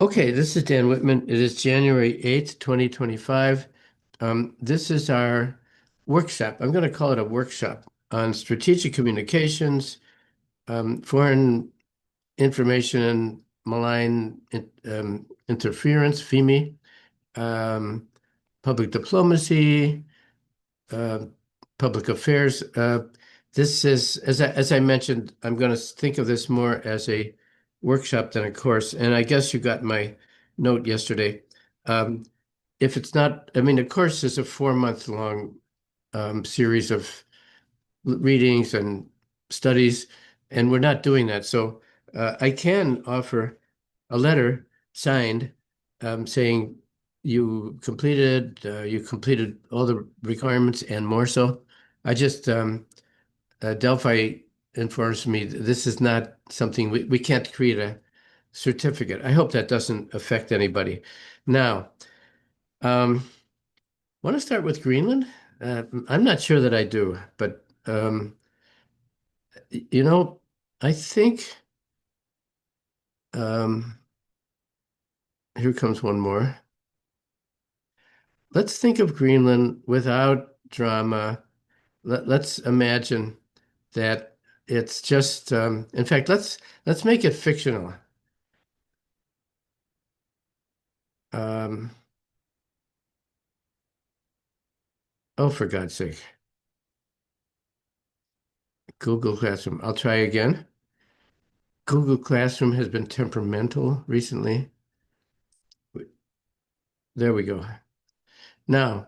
Okay, this is Dan Whitman. It is January 8th, 2025. This is our workshop. I'm going to call it a workshop on strategic communications, foreign information and malign interference, FIMI, um, public diplomacy, uh, public affairs. This is, as I mentioned, I'm going to think of this more as a workshop than a course. And I guess you got my note yesterday. Um, if it's not, I mean, a course is a 4 month long series of readings and studies, and we're not doing that. So I can offer a letter signed saying you completed all the requirements and more. So I just Delphi informs me that this is not something we can't create a certificate. I hope that doesn't affect anybody. Now, want to start with Greenland? I'm not sure that I do, but you know, I think um, here comes one more. Let's think of Greenland without drama. Let's imagine that it's just, in fact, let's make it fictional. Um, oh, for God's sake, Google Classroom. I'll try again. Google Classroom has been temperamental recently. There we go. Now,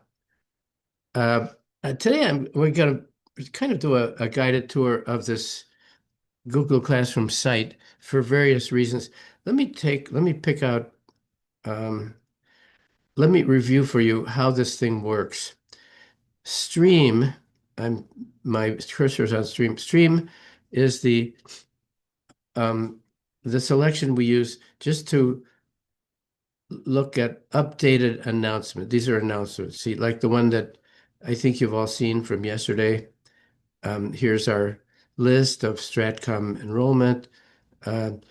uh, today we're going to kind of do a guided tour of this Google Classroom site for various reasons. Let me pick out, um, let me review for you how this thing works. Stream, I'm my cursor is on Stream. Stream is um, the selection we use just to look at updated announcements. These are announcements. See, like the one that I think you've all seen from yesterday. Here's our list of Stratcom enrollment.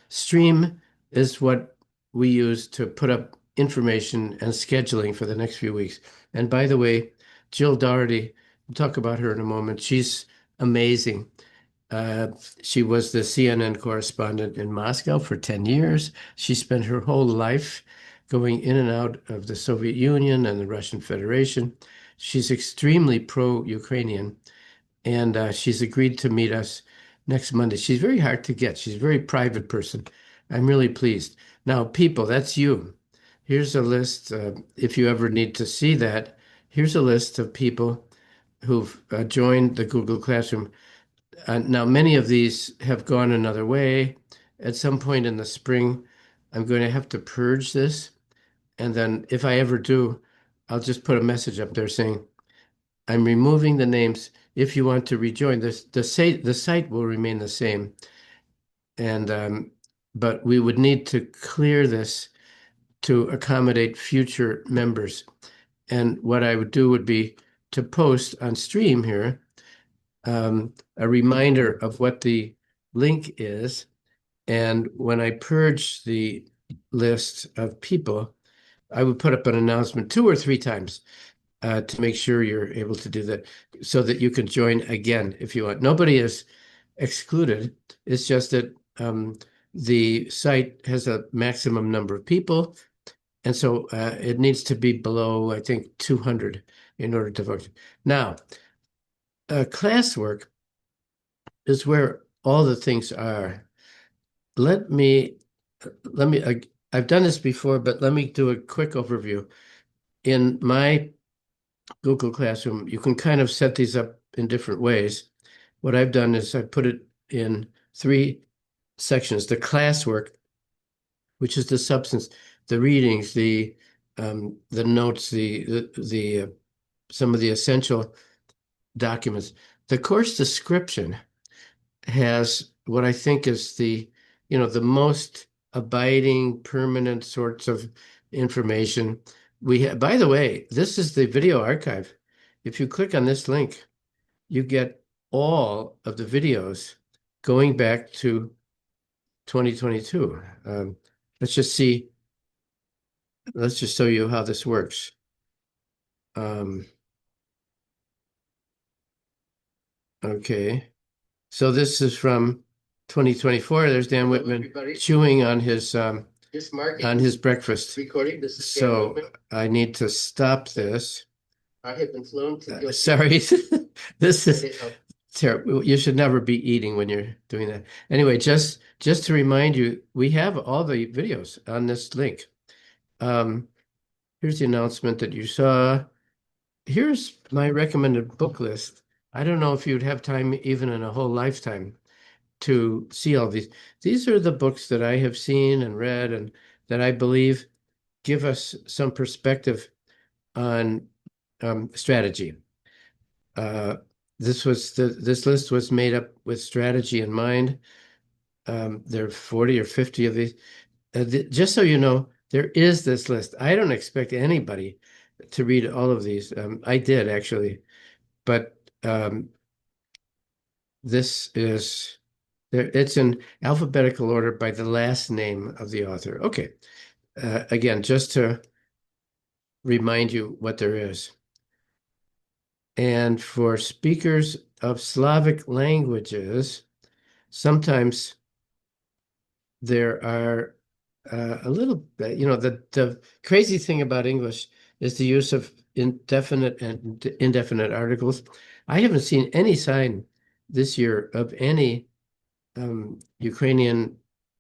Stream is what we use to put up information and scheduling for the next few weeks. And by the way, Jill Doherty, we'll talk about her in a moment. She's amazing. Uh, she was the CNN correspondent in Moscow for 10 years. She spent her whole life going in and out of the Soviet Union and the Russian Federation. She's extremely pro-Ukrainian, and she's agreed to meet us next Monday. She's very hard to get. She's a very private person. I'm really pleased. Now, people, that's you. Here's a list. If you ever need to see that, here's a list of people who've joined the Google Classroom. Now, many of these have gone another way. At some point in the spring, I'm going to have to purge this. And then if I ever do, I'll just put a message up there saying, I'm removing the names. If you want to rejoin this, the site will remain the same. And but we would need to clear this to accommodate future members. And what I would do would be to post on stream here a reminder of what the link is. And when I purge the list of people, I would put up an announcement 2 or 3 times to make sure you're able to do that so that you can join again if you want. Nobody is excluded. It's just that the site has a maximum number of people. And so it needs to be below, I think, 200 in order to function. Now, classwork is where all the things are. Let me, I've done this before, but let me do a quick overview. In my Google Classroom, you can kind of set these up in different ways. What I've done is I put it in 3 sections. The classwork, which is the substance, the readings, the notes, the some of the essential documents. The course description has what I think is the most abiding, permanent sorts of information. By the way, this is the video archive. If you click on this link, you get all of the videos going back to 2022. Let's just see. let's just show you how this works. Um, okay. So this is from 2024. There's Dan Whitman chewing on his breakfast. So I need to stop this. I have been flown to sorry, this is terrible. You should never be eating when you're doing that. Anyway, just to remind you, we have all the videos on this link. Um, here's the announcement that you saw. Here's my recommended book list. I don't know if you'd have time even in a whole lifetime to see all these. These are the books that I have seen and read and that I believe give us some perspective on strategy. Uh, this list was made up with strategy in mind. There are 40 or 50 of these. Just so you know, there is this list. I don't expect anybody to read all of these. I did actually, but this is there. It's in alphabetical order by the last name of the author. Okay. Again, just to remind you what there is. And for speakers of Slavic languages, sometimes there are a little bit, the crazy thing about English is the use of indefinite and indefinite articles. I haven't seen any sign this year of any Ukrainian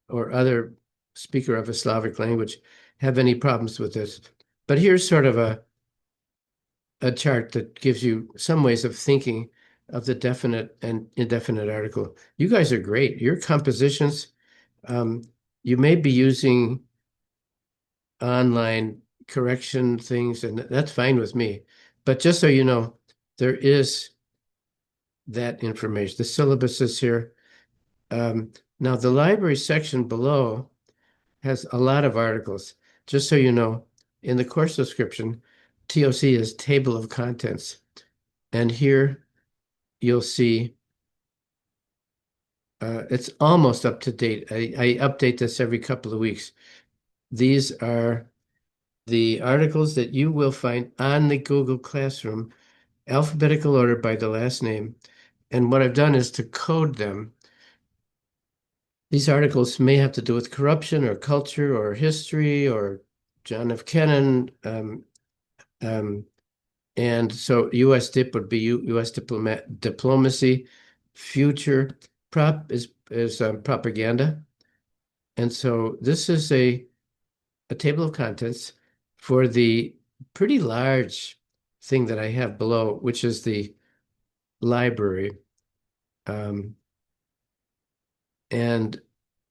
or other speaker of a Slavic language have any problems with this. But here's sort of a chart that gives you some ways of thinking of the definite and indefinite article. You guys are great. Your compositions, um, you may be using online correction things, and that's fine with me. But just so you know, there is that information. The syllabus is here. Now, the library section below has a lot of articles. Just so you know, in the course description, TOC is table of contents. And here you'll see it's almost up to date. I update this every couple of weeks. These are the articles that you will find on the Google Classroom, alphabetical order by the last name. And what I've done is to code them. These articles may have to do with corruption or culture or history or John F. Kennan. Um, and so U.S. DIP would be U.S. diplomacy. Future prop is propaganda. And so this is a table of contents for the pretty large thing that I have below, which is the library. Um, and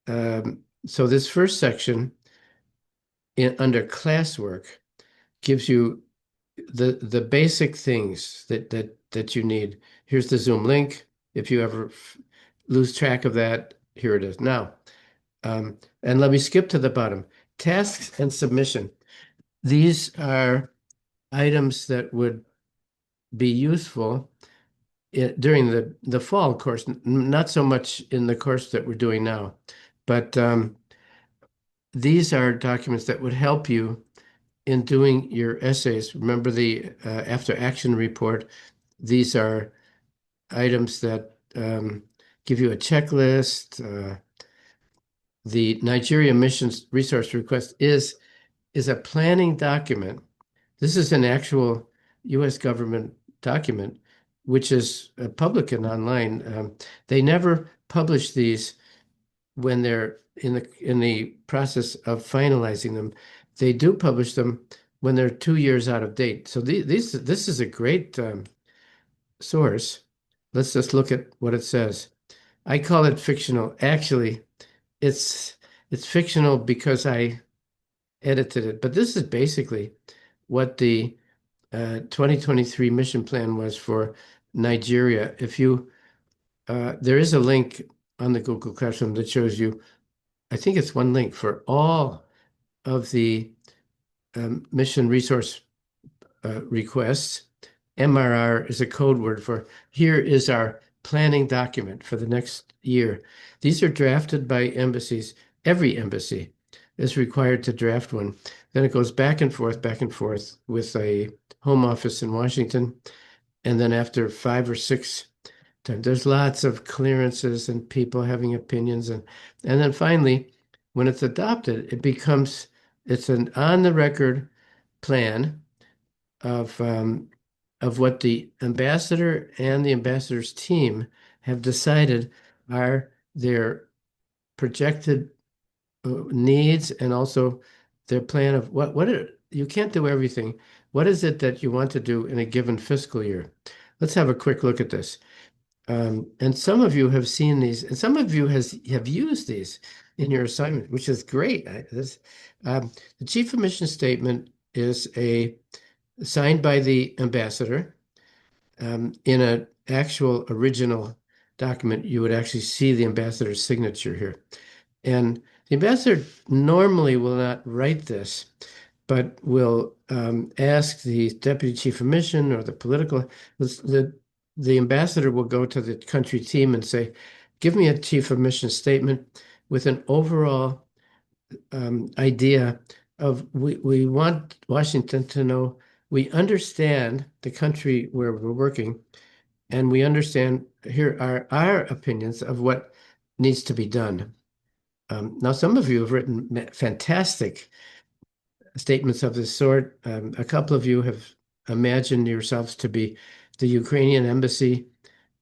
so this first section under classwork gives you the basic things that you need. Here's the Zoom link. If you ever lose track of that, here it is. Now, and let me skip to the bottom. Tasks and submission. These are items that would be useful during the fall course, not so much in the course that we're doing now, but these are documents that would help you in doing your essays. Remember the after action report. These are items that give you a checklist. The Nigeria Missions Resource Request is a planning document. This is an actual U.S. government document, which is public and online. They never publish these when they're in the process of finalizing them. They do publish them when they're 2 years out of date. So this is a great source. Let's just look at what it says. I call it fictional. Actually, it's it's fictional because I edited it, but this is basically what the 2023 mission plan was for Nigeria. If you there is a link on the Google Classroom that shows you, I think it's one link for all of the mission resource requests. MRR is a code word for here is our planning document for the next year. These are drafted by embassies, every embassy. is required to draft one. Then it goes back and forth with a home office in Washington. And then after 5 or 6 times, there's lots of clearances and people having opinions. And then finally, when it's adopted, it's an on the record plan of what the ambassador and the ambassador's team have decided are their projected needs and also their plan of you can't do everything. What is it that you want to do in a given fiscal year? Let's have a quick look at this. And some of you have seen these, and some of you have used these in your assignment, which is great. The chief of mission statement is signed by the ambassador. In an actual original document, you would actually see the ambassador's signature here. And the ambassador normally will not write this, but will ask the deputy chief of mission or the ambassador will go to the country team and say, give me a chief of mission statement with an overall idea of we want Washington to know we understand the country where we're working, and we understand here are our opinions of what needs to be done. Now, some of you have written fantastic statements of this sort. A couple of you have imagined yourselves to be the Ukrainian embassy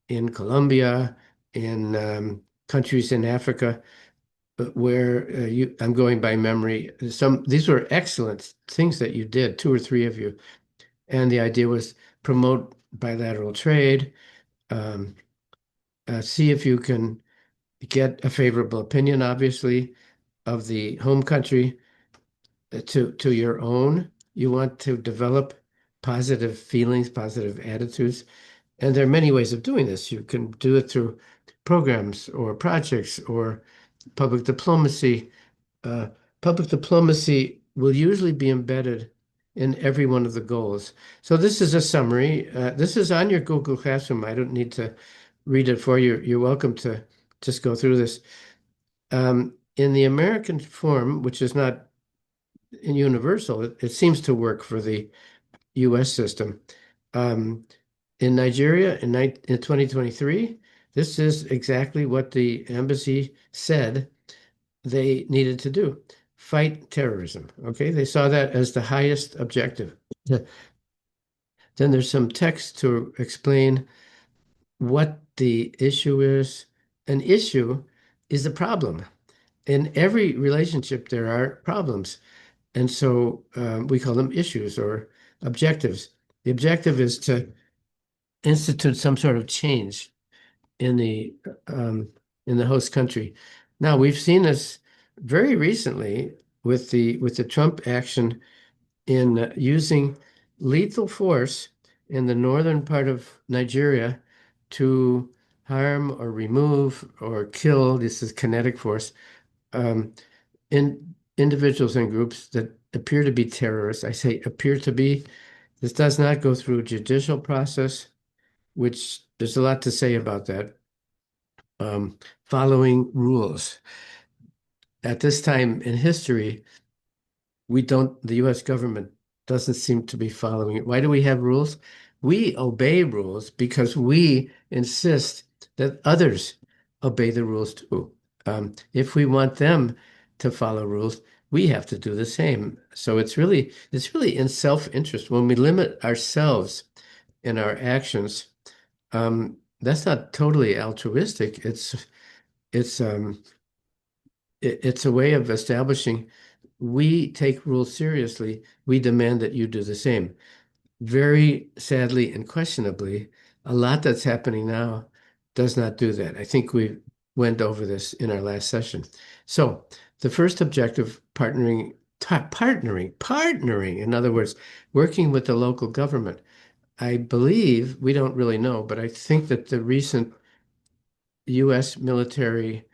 in Colombia, in countries in Africa, where I'm going by memory. These were excellent things that you did, 2 or 3 of you, and the idea was promote bilateral trade, um, see if you can get a favorable opinion, obviously, of the home country to your own. You want to develop positive feelings, positive attitudes. And there are many ways of doing this. You can do it through programs or projects or public diplomacy. Uh, Public diplomacy will usually be embedded in every one of the goals. So this is a summary. This is on your Google Classroom. I don't need to read it for you. You're welcome to just go through this. In the American form, which is not universal, it seems to work for the US system. Um, in Nigeria in 2023, this is exactly what the embassy said they needed to do. Fight terrorism. Okay, they saw that as the highest objective. Then there's some text to explain what the issue is. An issue is a problem. In every relationship, there are problems. And so we call them issues or objectives. The objective is to institute some sort of change in um, the host country. Now we've seen this very recently with the Trump action in using lethal force in the northern part of Nigeria to harm or remove or kill. This is kinetic force um, in individuals and groups that appear to be terrorists. I say appear to be. This does not go through a judicial process, which there's a lot to say about that. Following rules. At this time in history, the US government doesn't seem to be following it. Why do we have rules? We obey rules because we insist that others obey the rules too. If we want them to follow rules, we have to do the same. So it's really in self-interest. When we limit ourselves in our actions, that's not totally altruistic. It's um, it's a way of establishing we take rules seriously. We demand that you do the same. Very sadly and questionably, a lot that's happening now does not do that. I think we went over this in our last session. So the first objective, partnering, in other words, working with the local government. I believe, we don't really know, but I think that the recent U.S. military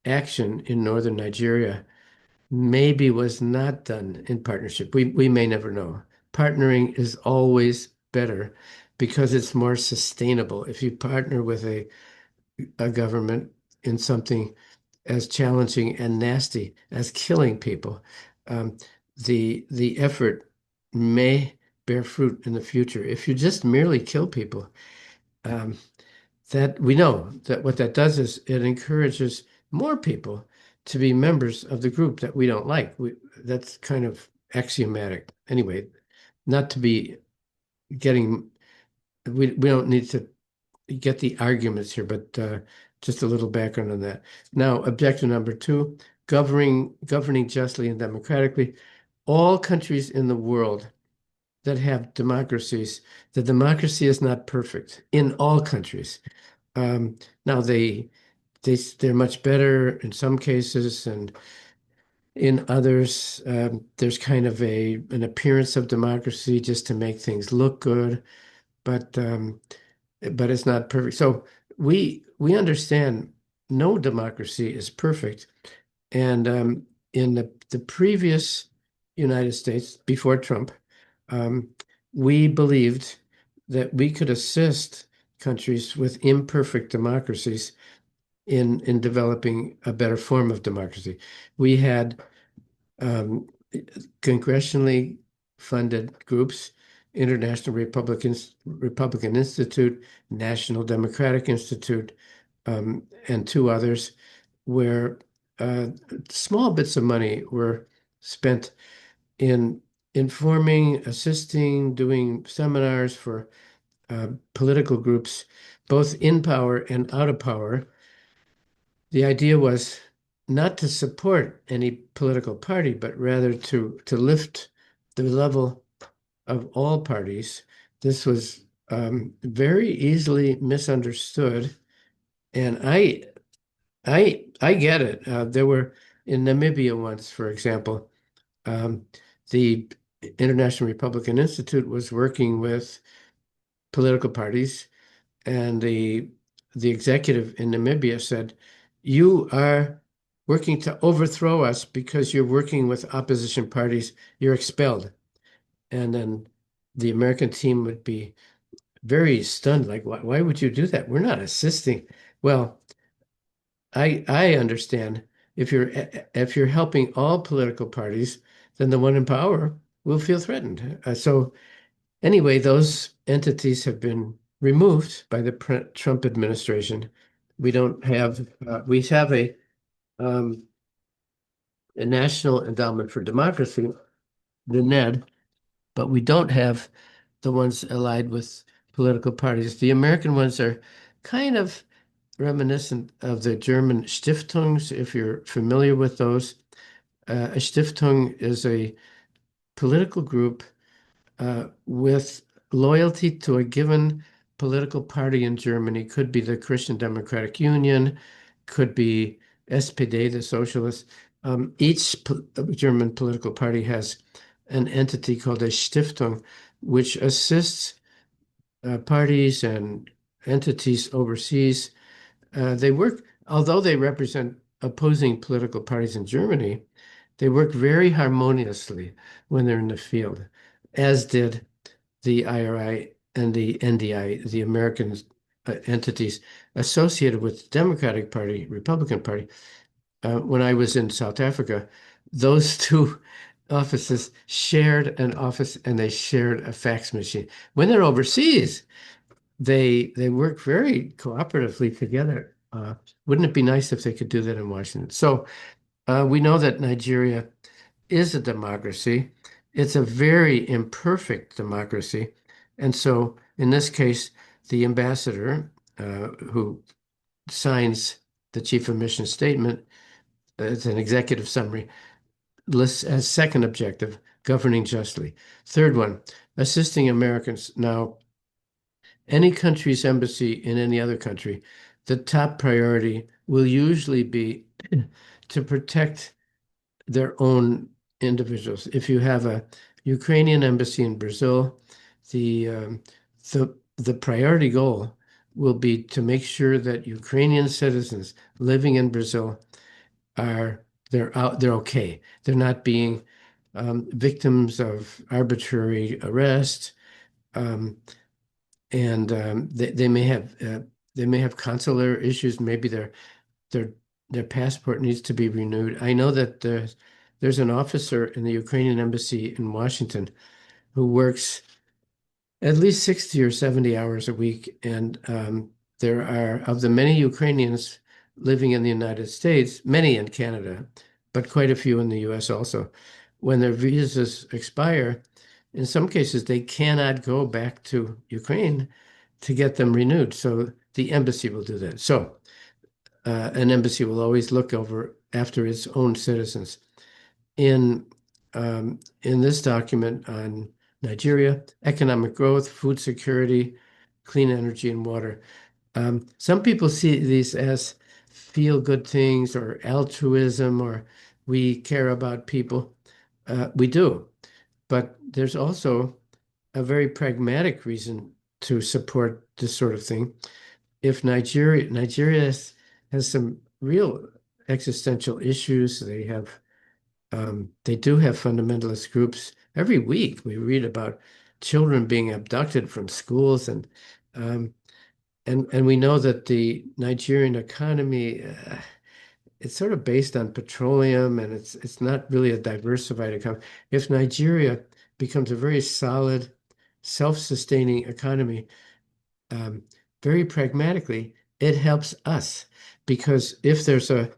action in northern Nigeria maybe was not done in partnership. We may never know. Partnering is always better because it's more sustainable. If you partner with a government in something, as challenging and nasty as killing people, um, the effort may bear fruit in the future. If you just merely kill people, um, that we know that what that does is it encourages more people to be members of the group that we don't like. That's kind of axiomatic. Anyway, not to be getting, we don't need to get the arguments here, but just a little background on that. Now, objection number two, governing justly and democratically. All countries in the world that have democracies, the democracy is not perfect in all countries. Now they're much better in some cases, and in others, there's kind of an appearance of democracy just to make things look good, but it's not perfect. So we understand no democracy is perfect, and in the previous United States before Trump, um, we believed that we could assist countries with imperfect democracies in developing a better form of democracy. We had congressionally funded groups, Republican Institute, National Democratic Institute, and two others, where small bits of money were spent in informing, assisting, doing seminars for political groups, both in power and out of power. The idea was not to support any political party, but rather to lift the level of all parties. This was very easily misunderstood, and I get it. There were in Namibia once, for example, um, the International Republican Institute was working with political parties, and the executive in Namibia said, "You are working to overthrow us because you're working with opposition parties. You're expelled." And then the American team would be very stunned, like, why would you do that? We're not assisting. Well, I understand if you're helping all political parties, then the one in power will feel threatened. So anyway, those entities have been removed by the Trump administration. We have um, a National Endowment for Democracy, the NED, but we don't have the ones allied with political parties. The American ones are kind of reminiscent of the German Stiftungen, if you're familiar with those. A Stiftung is a political group with loyalty to a given political party in Germany. Could be the Christian Democratic Union, could be SPD, the socialists. Each German political party has an entity called a Stiftung, which assists parties and entities overseas. They work, although they represent opposing political parties in Germany, they work very harmoniously when they're in the field, as did the IRI and the NDI, the American entities associated with the Democratic Party, Republican Party. When I was in South Africa, those two offices shared an office and they shared a fax machine. When they're overseas, they work very cooperatively together. Wouldn't it be nice if they could do that in Washington? So we know that Nigeria is a democracy. It's a very imperfect democracy. And so in this case, the ambassador who signs the chief of mission statement as an executive summary lists as second objective, governing justly. Third one, assisting Americans. Now, any country's embassy in any other country, the top priority will usually be to protect their own individuals. If you have a Ukrainian embassy in Brazil, the the priority goal will be to make sure that Ukrainian citizens living in Brazil they're okay. They're not being victims of arbitrary arrest, um, and they may have consular issues. Maybe they're their passport needs to be renewed. I know that there's an officer in the Ukrainian embassy in Washington who works at least 60 or 70 hours a week. And there are, of the many Ukrainians living in the United States, many in Canada, but quite a few in the US also. When their visas expire, in some cases, they cannot go back to Ukraine to get them renewed. So the embassy will do that. So an embassy will always look over after its own citizens. In in this document on Nigeria, economic growth, food security, clean energy, and water. Some people see these as feel-good things or altruism or we care about people. We do, but there's also a very pragmatic reason to support this sort of thing. If Nigeria has some real existential issues, they do have fundamentalist groups. Every week we read about children being abducted from schools um, and we know that the Nigerian economy it's sort of based on petroleum and it's not really a diversified economy. If Nigeria becomes a very solid, self-sustaining economy, um, very pragmatically, it helps us because if there's a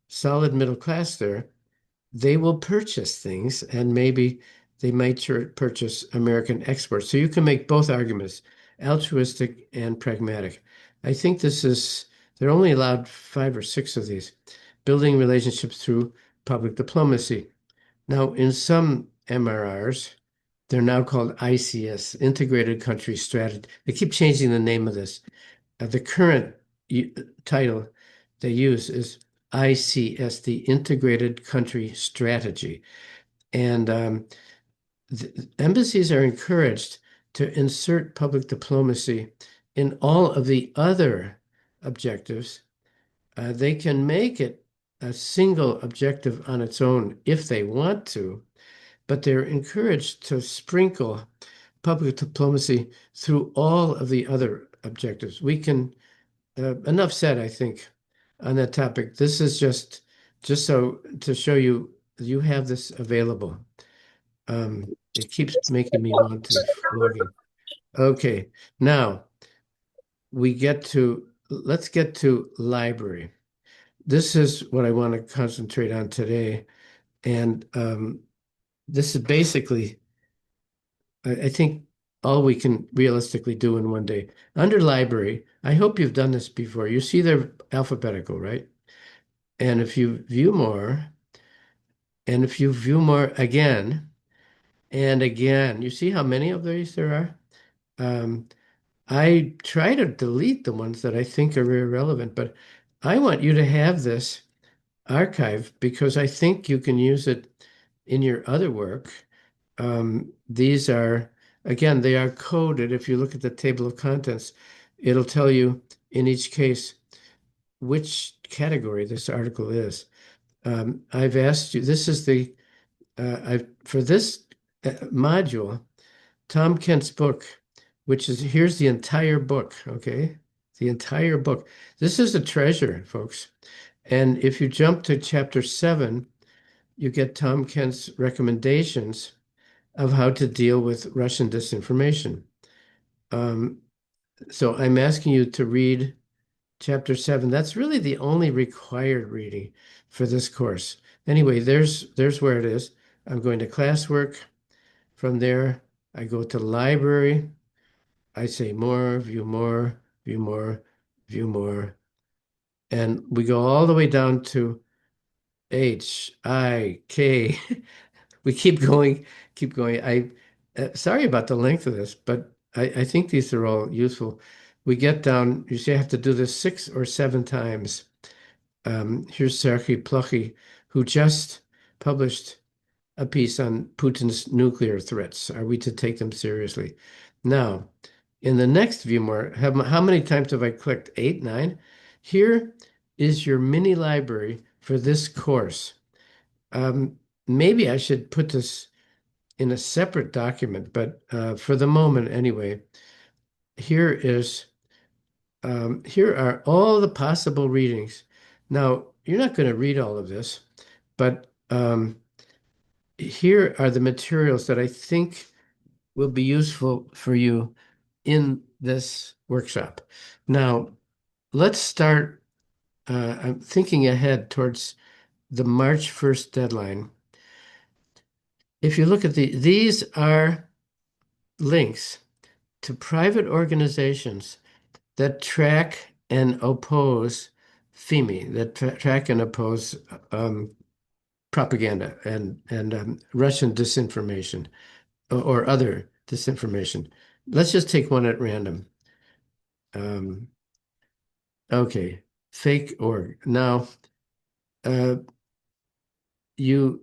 solid middle class there, they will purchase things and maybe they might purchase American exports. So you can make both arguments, altruistic and pragmatic. I think they're only allowed five or six of these, building relationships through public diplomacy. Now, in some MRRs, they're now called ICS, Integrated Country Strategy. They keep changing the name of this. The current title they use is ICS, the Integrated Country Strategy. And embassies are encouraged to insert public diplomacy in all of the other objectives. They can make it a single objective on its own if they want to, but they're encouraged to sprinkle public diplomacy through all of the other objectives. We can enough said, I think, on that topic. This is just so to show you you have this available. It keeps making me want to log in. Okay, now let's get to library. This is what I want to concentrate on today. And this is basically, I think, all we can realistically do in one day. Under library, I hope you've done this before. You see they're alphabetical, right? And if you view more, and if you view more again and again, you see how many of these there are? Um, I try to delete the ones that I think are irrelevant, but I want you to have this archive because I think you can use it in your other work. These are, again, they are coded. If you look at the table of contents, it'll tell you in each case which category this article is. I've asked you, this is for this module, Tom Kent's book, which is, here's the entire book, okay? The entire book. This is a treasure, folks. And if you jump to chapter 7, you get Tom Kent's recommendations of how to deal with Russian disinformation. Um, so I'm asking you to read chapter 7. That's really the only required reading for this course. Anyway, there's where it is. I'm going to classwork. From there, I go to library. I say more, view more, view more, view more. And we go all the way down to H, I, K. We keep going, keep going. Sorry about the length of this, but I think these are all useful. We get down, you see, I have to do this 6 or 7 times. Here's Sergei Plokhy, who just published a piece on Putin's nuclear threats. Are we to take them seriously? Now, in the next view more, how many times have I clicked? 8, 9? Here is your mini library for this course. Maybe I should put this in a separate document, but for the moment anyway, here are all the possible readings. Now, you're not going to read all of this, but here are the materials that I think will be useful for you in this workshop. Now, let's start. I'm thinking ahead towards the March 1st deadline. If you look at these are links to private organizations that track and oppose FEMI, that track and oppose propaganda and Russian disinformation or other disinformation. Let's just take one at random. Um, okay, fake org. Now, uh, you'll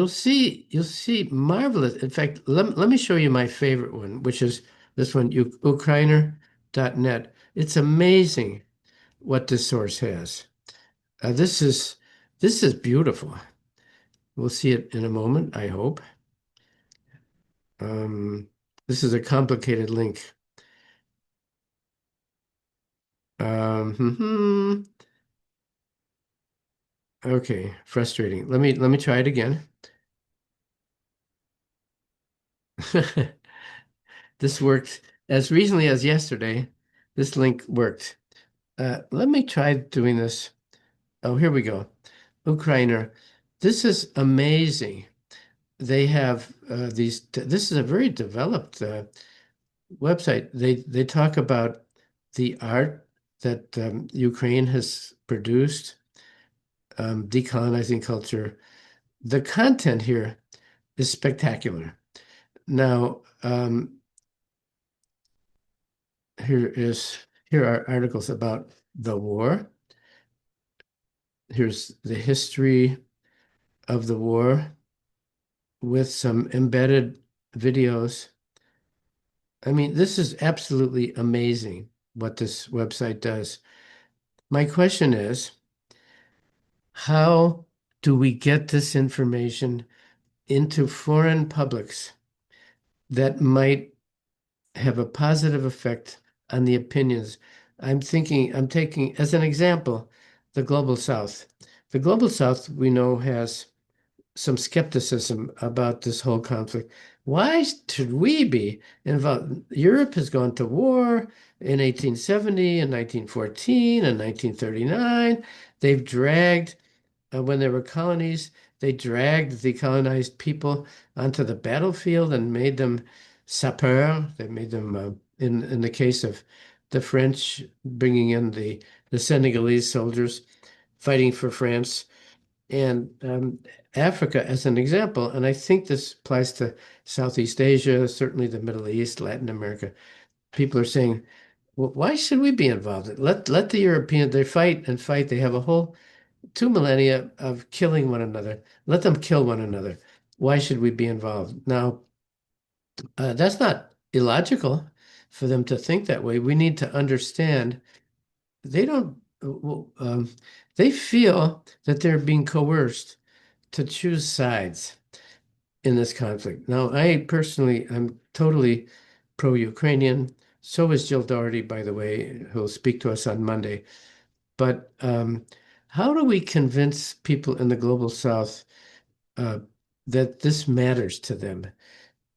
see marvelous. In fact, let me show you my favorite one, which is this one, Ukrainer.net. It's amazing what this source has. This is beautiful. We'll see it in a moment, I hope. Um, this is a complicated link. Hmm. Okay, frustrating. Let me try it again. This worked as recently as yesterday. This link worked. Let me try doing this. Oh, here we go. Ukrainer. This is amazing. They have this is a very developed website. They talk about the art that Ukraine has produced, decolonizing culture. The content here is spectacular. Now, here are articles about the war. Here's the history of the war with some embedded videos. I mean, this is absolutely amazing what this website does. My question is, how do we get this information into foreign publics that might have a positive effect on the opinions? I'm taking as an example, the Global South. The Global South, we know, has some skepticism about this whole conflict. Why should we be involved? Europe has gone to war in 1870 and 1914 and 1939. They've dragged, when there were colonies, they dragged the colonized people onto the battlefield and made them sapeurs. They made them, in the case of the French, bringing in the Senegalese soldiers fighting for France and Africa as an example. And I think this applies to Southeast Asia, certainly the Middle East, Latin America. People are saying, well, why should we be involved? Let the Europeans, they fight and fight. They have a whole 2 millennia of killing one another. Let them kill one another. Why should we be involved? Now, that's not illogical for them to think that way. We need to understand they don't, they feel that they're being coerced to choose sides in this conflict. Now, I personally am totally pro-Ukrainian. So is Jill Doherty, by the way, who'll speak to us on Monday. But how do we convince people in the Global South uh, that this matters to them?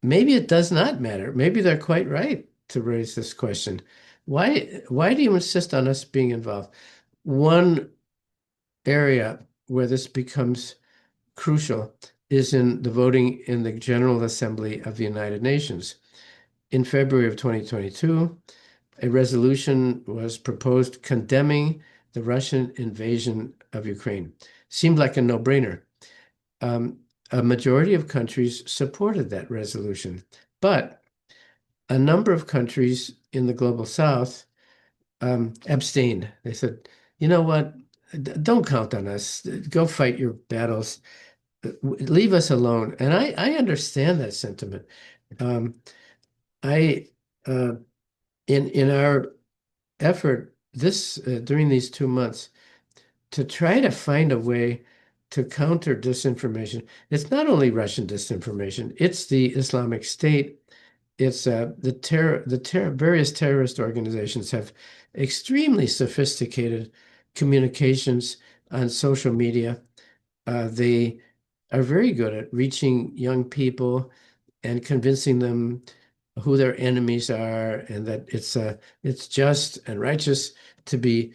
Maybe it does not matter. Maybe they're quite right to raise this question. Why do you insist on us being involved? One area where this becomes crucial is in the voting in the General Assembly of the United Nations. In February of 2022, a resolution was proposed condemning the Russian invasion of Ukraine. Seemed like a no-brainer. A majority of countries supported that resolution, but a number of countries in the Global South abstained. They said, you know what? Don't count on us. Go fight your battles. Leave us alone. And I understand that sentiment. Um, I uh, in our effort this during these 2 months to try to find a way to counter disinformation. It's not only Russian disinformation; it's the Islamic State. It's various terrorist organizations have extremely sophisticated communications on social media. They are very good at reaching young people and convincing them who their enemies are and that it's just and righteous to be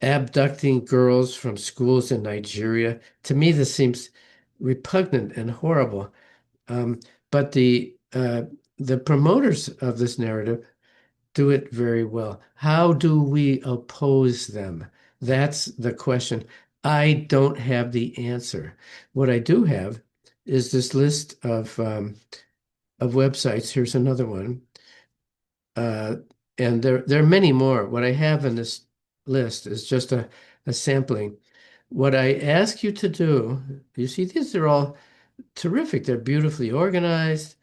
abducting girls from schools in Nigeria. To me, this seems repugnant and horrible. Um, but the promoters of this narrative do it very well. How do we oppose them? That's the question. I don't have the answer. What I do have is this list of websites. Here's another one. Uh, and there are many more. What I have in this list is just a sampling. What I ask you to do, you see, these are all terrific. They're beautifully organized.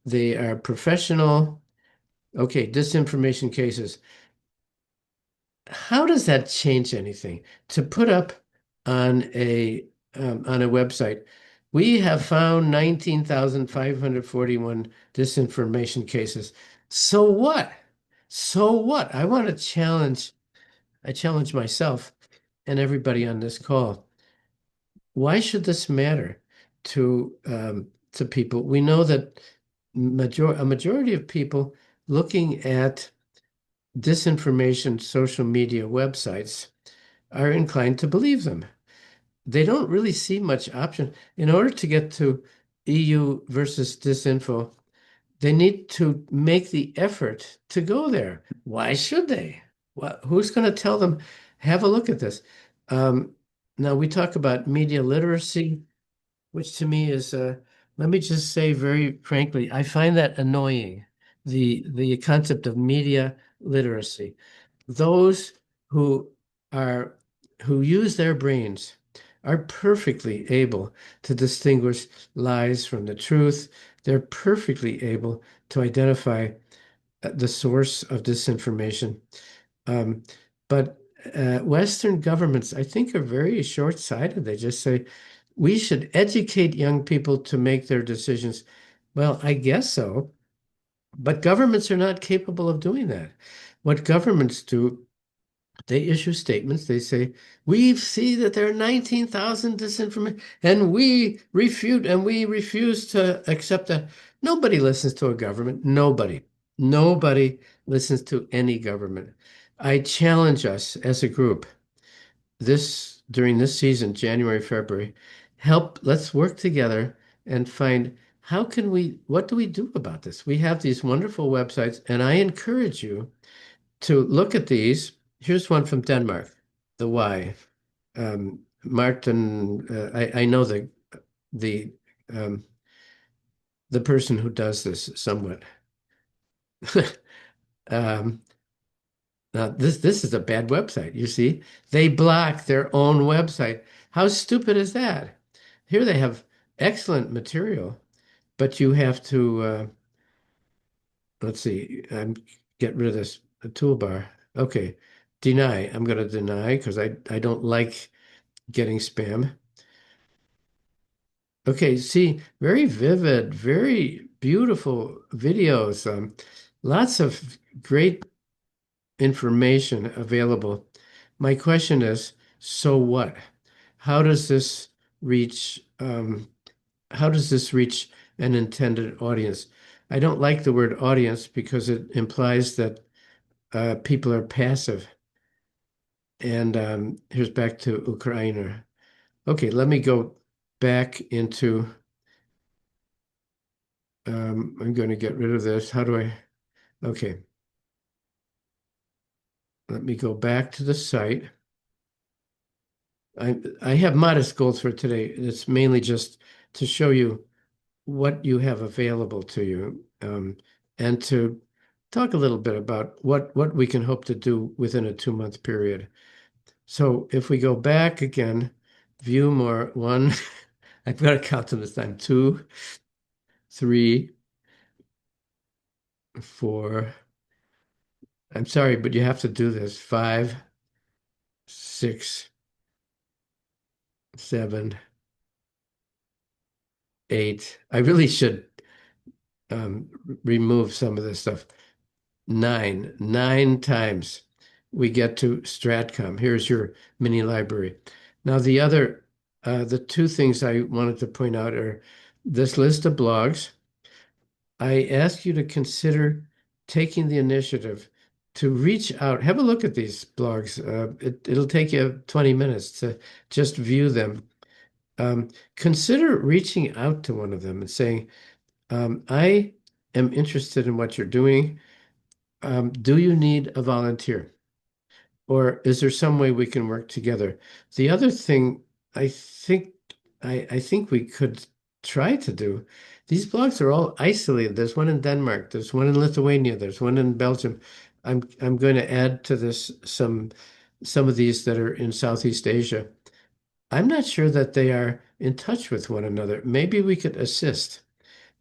They are professional. Okay, disinformation cases. How does that change anything? To put up on on a website, we have found 19,541 disinformation cases. So what? So what? I challenge myself and everybody on this call. Why should this matter to people? We know that a majority of people looking at disinformation social media websites are inclined to believe them. They don't really see much option. In order to get to EU versus disinfo, they need to make the effort to go there. Why should they? Who's going to tell them, have a look at this? Um, Now, we talk about media literacy, which to me is, let me just say very frankly, I find that annoying, the concept of media literacy. Those who are who use their brains are perfectly able to distinguish lies from the truth. They're perfectly able to identify the source of disinformation. Um, but Western governments, I think, are very short-sighted. They just say, we should educate young people to make their decisions. Well, I guess so, but governments are not capable of doing that. What governments do, they issue statements. They say, we see that there are 19,000 disinformation, and we refute and we refuse to accept that. Nobody listens to a government. Nobody. Nobody listens to any government. I challenge us as a group this during this season, January, February, let's work together and find what do we do about this? We have these wonderful websites, and I encourage you to look at these. Here's one from Denmark, the Y. Martin, I know the um, the person who does this somewhat. Um, Now this is a bad website. You see, they block their own website. How stupid is that? Here they have excellent material, but you have to let's see. Get rid of this toolbar. Okay, deny. I'm going to deny because I don't like getting spam. Okay, see, very vivid, very beautiful videos. Lots of great information available. My question is, so what? How does this how does this reach an intended audience? I don't like the word audience because it implies that people are passive. And here's back to Ukraine. Okay, let me go back into, I'm going to get rid of this. How do I? Okay, let me go back to the site. I have modest goals for today. It's mainly just to show you what you have available to you, and to talk a little bit about what we can hope to do within a 2-month period. So if we go back again, view more, one, I've got to count them this time, two, three, four. I'm sorry, but you have to do this. Five, six, seven, eight. I really should remove some of this stuff. Nine times. we get to Stratcom. Here's your mini library. Now, the two things I wanted to point out are this list of blogs. I ask you to consider taking the initiative to reach out. Have a look at these blogs. It'll take you 20 minutes to just view them. Consider reaching out to one of them and saying, I am interested in what you're doing. Do you need a volunteer? Or is there some way we can work together? The other thing I think I think we could try to do, these blogs are all isolated. There's one in Denmark, there's one in Lithuania, there's one in Belgium. I'm going to add to this some of these that are in Southeast Asia. I'm not sure that they are in touch with one another. Maybe we could assist.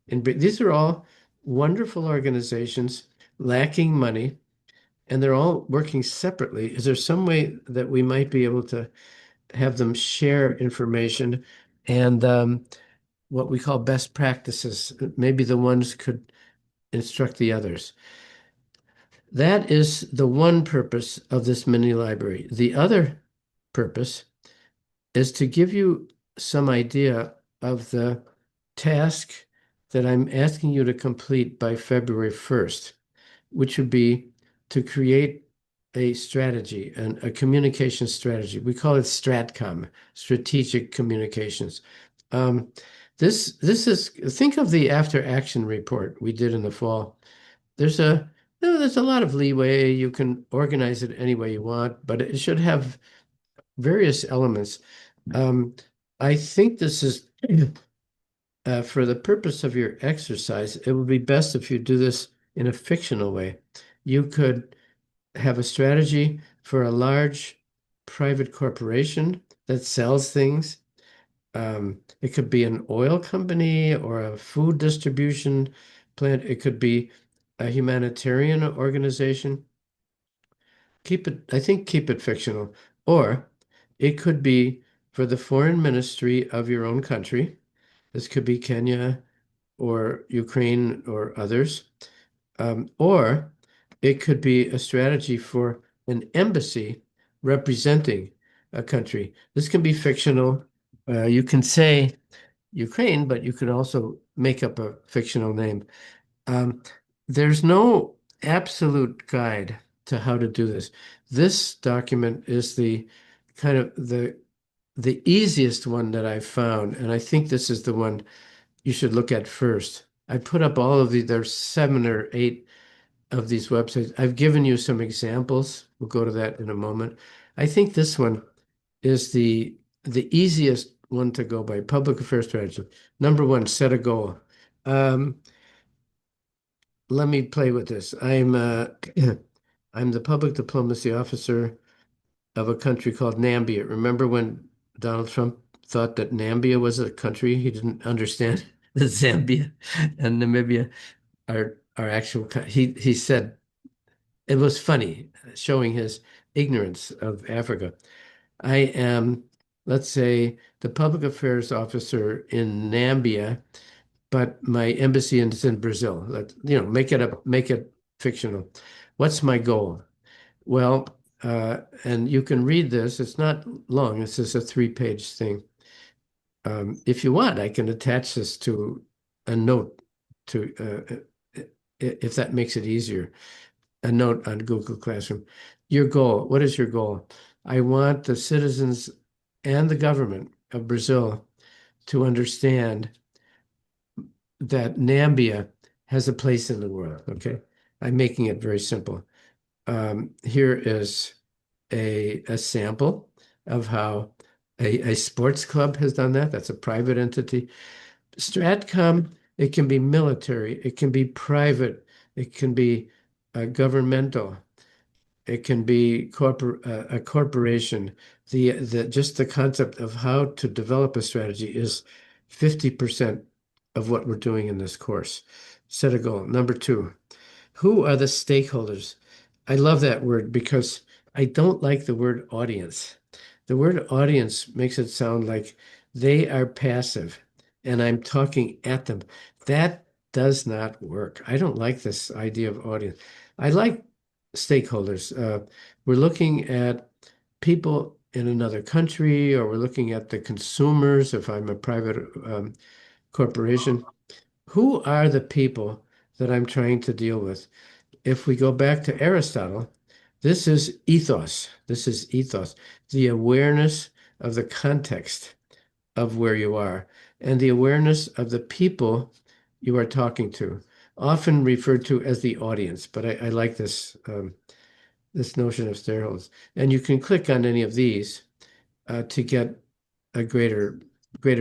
These are all wonderful organizations lacking money, and they're all working separately. Is there some way that we might be able to have them share information and what we call best practices? Maybe the ones could instruct the others. That is the one purpose of this mini library. The other purpose is to give you some idea of the task that I'm asking you to complete by February 1st, which would be to create a strategy and a communication strategy. We call it Stratcom, strategic communications. Um, this is, think of the after action report we did in the fall. There's a no, there's a lot of leeway. You can organize it any way you want, but it should have various elements. Um, I think this is for the purpose of your exercise, it would be best if you do this in a fictional way. You could have a strategy for a large private corporation that sells things. It could be an oil company or a food distribution plant. It could be a humanitarian organization. I think keep it fictional. Or it could be for the foreign ministry of your own country. This could be Kenya or Ukraine or others. Or it could be a strategy for an embassy representing a country. This can be fictional. You can say Ukraine, but you could also make up a fictional name. Um, there's no absolute guide to how to do this. This document is the kind of the easiest one that I've found, and I think this is the one you should look at first. I put up all of there's 7 or 8 of these websites. I've given you some examples. We'll go to that in a moment. I think this one is the easiest one to go by, public affairs strategy. Number one, set a goal. Um, Let me play with this. I'm the public diplomacy officer of a country called Nambia. Remember when Donald Trump thought that Nambia was a country? He didn't understand that Zambia and Namibia are actual. He said it was funny, showing his ignorance of Africa. I am, let's say, the public affairs officer in Nambia, but my embassy is in Brazil. Make it fictional. What's my goal? Well, and you can read this. It's not long. It's just a 3-page thing. If you want, I can attach this to a note if that makes it easier. A note on Google Classroom. Your goal. What is your goal? I want the citizens and the government of Brazil to understand that Nambia has a place in the world. Okay. I'm making it very simple. Here is a sample of how a sports club has done that. That's a private entity. Stratcom, it can be military, it can be private, it can be governmental, it can be a corporation. Just the concept of how to develop a strategy is 50% of what we're doing in this course. Set a goal. Number two, who are the stakeholders? I love that word because I don't like the word audience. The word audience makes it sound like they are passive and I'm talking at them. That does not work. I don't like this idea of audience. I like stakeholders. We're looking at people in another country, or we're looking at the consumers if I'm a private corporation. Who are the people that I'm trying to deal with? If we go back to Aristotle, this is ethos. This is ethos, the awareness of the context of where you are and the awareness of the people you are talking to, often referred to as the audience. But I like this notion of stakeholders. And you can click on any of these to get a greater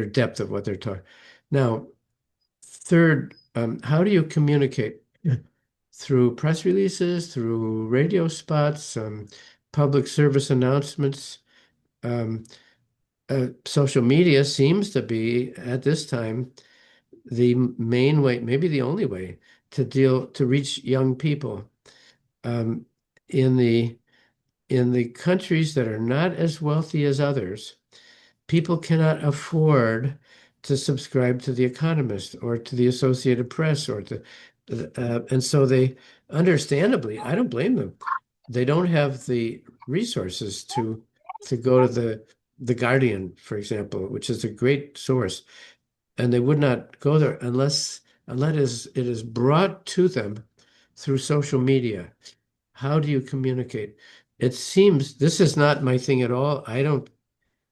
depth of what they're talking. Now, third, how do you communicate? Through press releases, through radio spots, public service announcements. Um, Social media seems to be, at this time, the main way, maybe the only way to reach young people. Um, in the countries that are not as wealthy as others, people cannot afford to subscribe to The Economist or to the Associated Press and so they, understandably, I don't blame them. They don't have the resources to go to the Guardian, for example, which is a great source, and they would not go there unless it is brought to them through social media. How do you communicate? It seems this is not my thing at all. I don't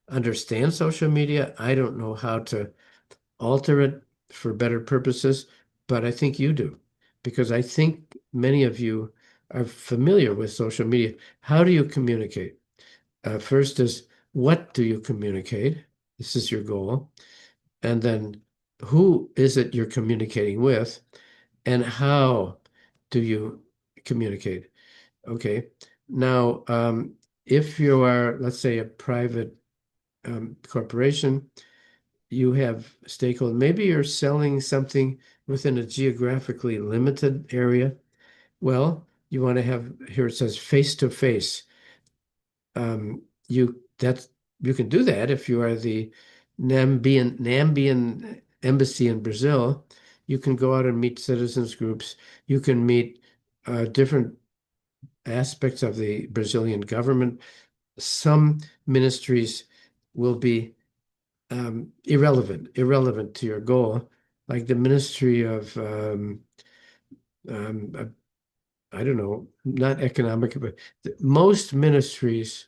understand social media. I don't know how to alter it for better purposes, but I think you do, because I think many of you are familiar with social media. How do you communicate? First is, what do you communicate? This is your goal. And then who is it you're communicating with? And how do you communicate? Okay. Now, if you are, let's say, a private corporation, you have stakeholders. Maybe you're selling something within a geographically limited area. Well, you want to have, here it says face to face. You can do that if you are the Nambian embassy in Brazil. You can go out and meet citizens groups. You can meet different aspects of the Brazilian government. Some ministries will be irrelevant to your goal, like the Ministry of um, uh, I don't know, not economic, but most ministries,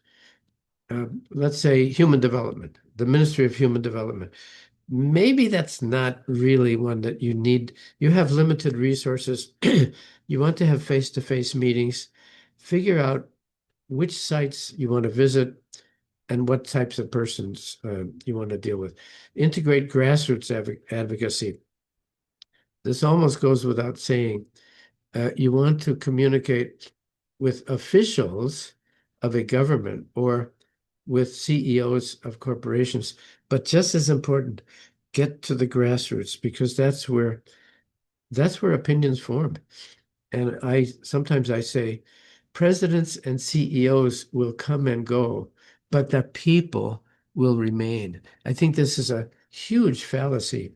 let's say human development, the Ministry of Human Development. Maybe that's not really one that you need. You have limited resources. You want to have face-to-face meetings. Figure out which sites you want to visit and what types of persons you want to deal with. Integrate grassroots advocacy. This almost goes without saying. You want to communicate with officials of a government or with CEOs of corporations, but just as important, get to the grassroots, because that's where opinions form. And I sometimes I say presidents and CEOs will come and go, but the people will remain. I think this is a huge fallacy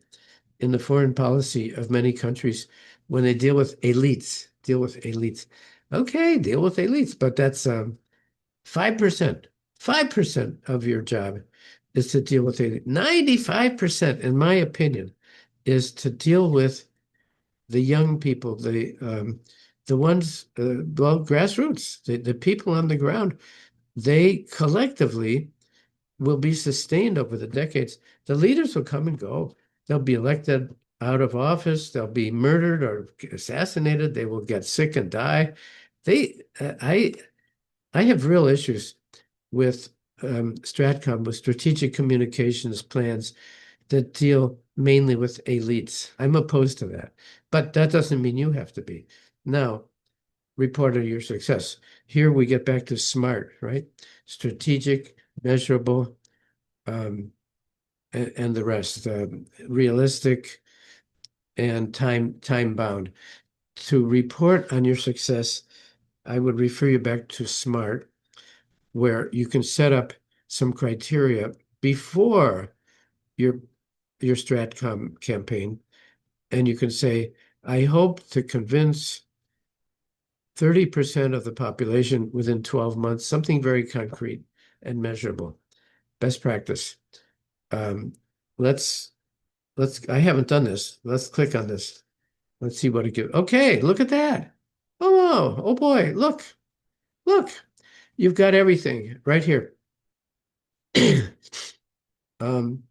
in the foreign policy of many countries when they deal with elites. Okay, deal with elites, but that's 5%. 5% of your job is to deal with elites. 95%, in my opinion, is to deal with the young people, the ones, well, grassroots, the people on the ground. They collectively will be sustained over the decades. The leaders will come and go. They'll be elected out of office. They'll be murdered or assassinated. They will get sick and die. They, I have real issues with Stratcom, with strategic communications plans that deal mainly with elites. I'm opposed to that, but that doesn't mean you have to be. Now, report on your success. Here we get back to SMART, right? Strategic, measurable, um, and the rest, realistic and time bound. To report on your success, I would refer you back to SMART, where you can set up some criteria before your your Stratcom campaign, and you can say, I hope to convince 30% of the population within 12 months, something very concrete and measurable. Best practice. Um, let's I haven't done this. Let's click on this. Let's see what it gives. Okay, look at that. Oh, wow. Oh boy, look. You've got everything right here. Um,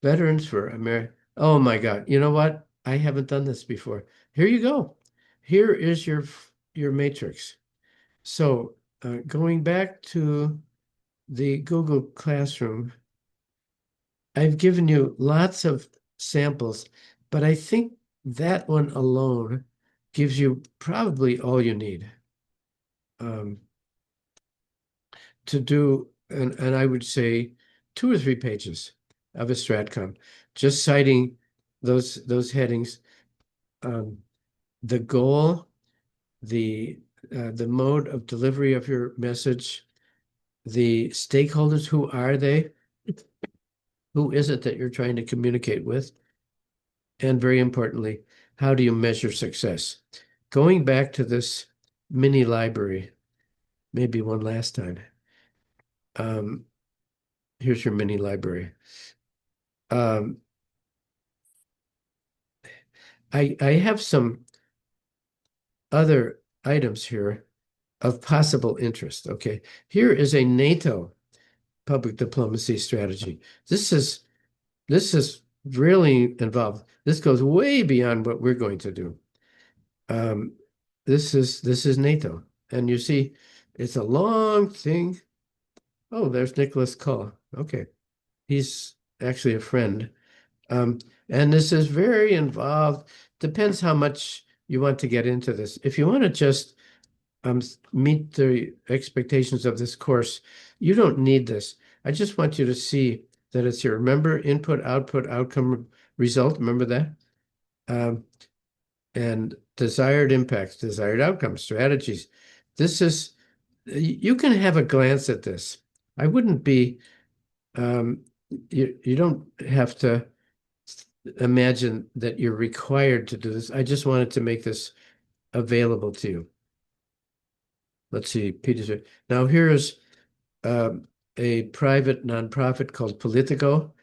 Veterans for America. Oh my God. You know what? I haven't done this before. Here you go. Here is your matrix. So going back to the Google Classroom, I've given you lots of samples, but I think that one alone gives you probably all you need um, to do, and I would say 2 or 3 pages of a stratcom, just citing those headings, um, the goal, the mode of delivery of your message, the stakeholders, who are they? Who is it that you're trying to communicate with? And very importantly, how do you measure success? Going back to this mini library, maybe one last time. Um, Here's your mini library. Um, I have some other items here of possible interest. Okay, here is a NATO public diplomacy strategy. This is really involved. This goes way beyond what we're going to do. Um, this is NATO, and you see, it's a long thing. Oh, there's Nicholas Cull. Okay, he's actually a friend. Um, and this is very involved. Depends how much you want to get into this. If you want to just meet the expectations of this course, you don't need this. I just want you to see that it's here. Remember, input, output, outcome, result. Remember that? Um, and desired impacts, desired outcomes, strategies. This is, you can have a glance at this. I wouldn't be, um, you don't have to imagine that you're required to do this. I just wanted to make this available to you. Let's see, Peter. Now here's um, a private nonprofit called Politico.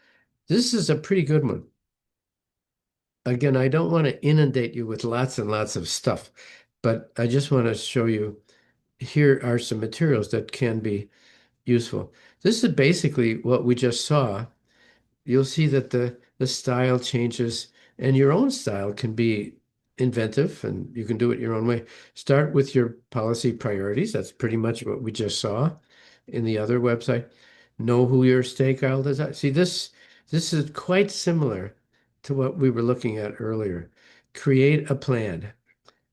This is a pretty good one. Again, I don't want to inundate you with lots and lots of stuff, but I just want to show you here are some materials that can be useful. This is basically what we just saw. You'll see that the style changes, and your own style can be inventive, and you can do it your own way. Start with your policy priorities. That's pretty much what we just saw in the other website. Know who your stakeholders are. See, this is quite similar to what we were looking at earlier. Create a plan,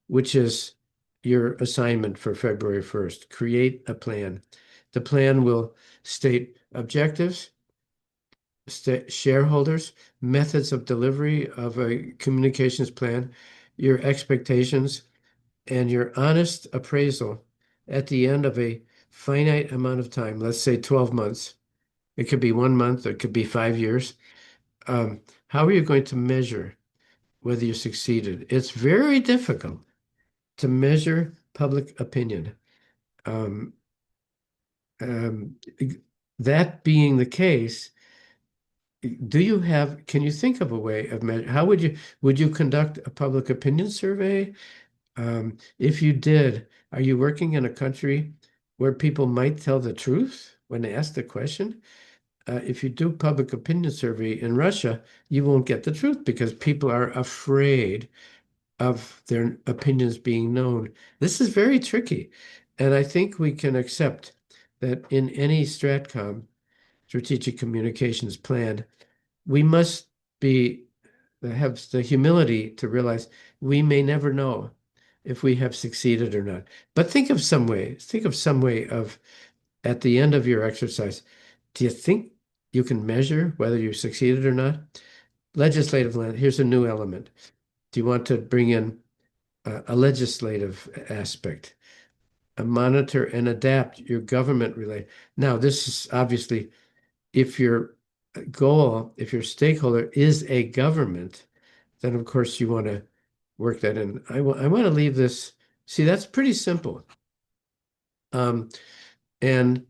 which is your assignment for February 1st. Create a plan. The plan will state objectives, shareholders, methods of delivery of a communications plan, your expectations, and your honest appraisal at the end of a finite amount of time, let's say 12 months. It could be 1 month, it could be 5 years. How are you going to measure whether you succeeded? It's very difficult to measure public opinion. Um, um, that being the case, can you think of a way of measure? How would you conduct a public opinion survey? If you did, are you working in a country where people might tell the truth when they ask the question? If you do public opinion survey in Russia, you won't get the truth because people are afraid of their opinions being known. This is very tricky. And I think we can accept that in any Stratcom, strategic communications plan, we must be have the humility to realize we may never know if we have succeeded or not. But think of some way of at the end of your exercise, do you think you can measure whether you succeeded or not? Legislative land, here's a new element. Do you want to bring in a legislative aspect? Monitor and adapt your government relay. Now, this is obviously if your goal, if your stakeholder is a government, then of course you want to work that in. I want to leave this See, that's pretty simple. Um, and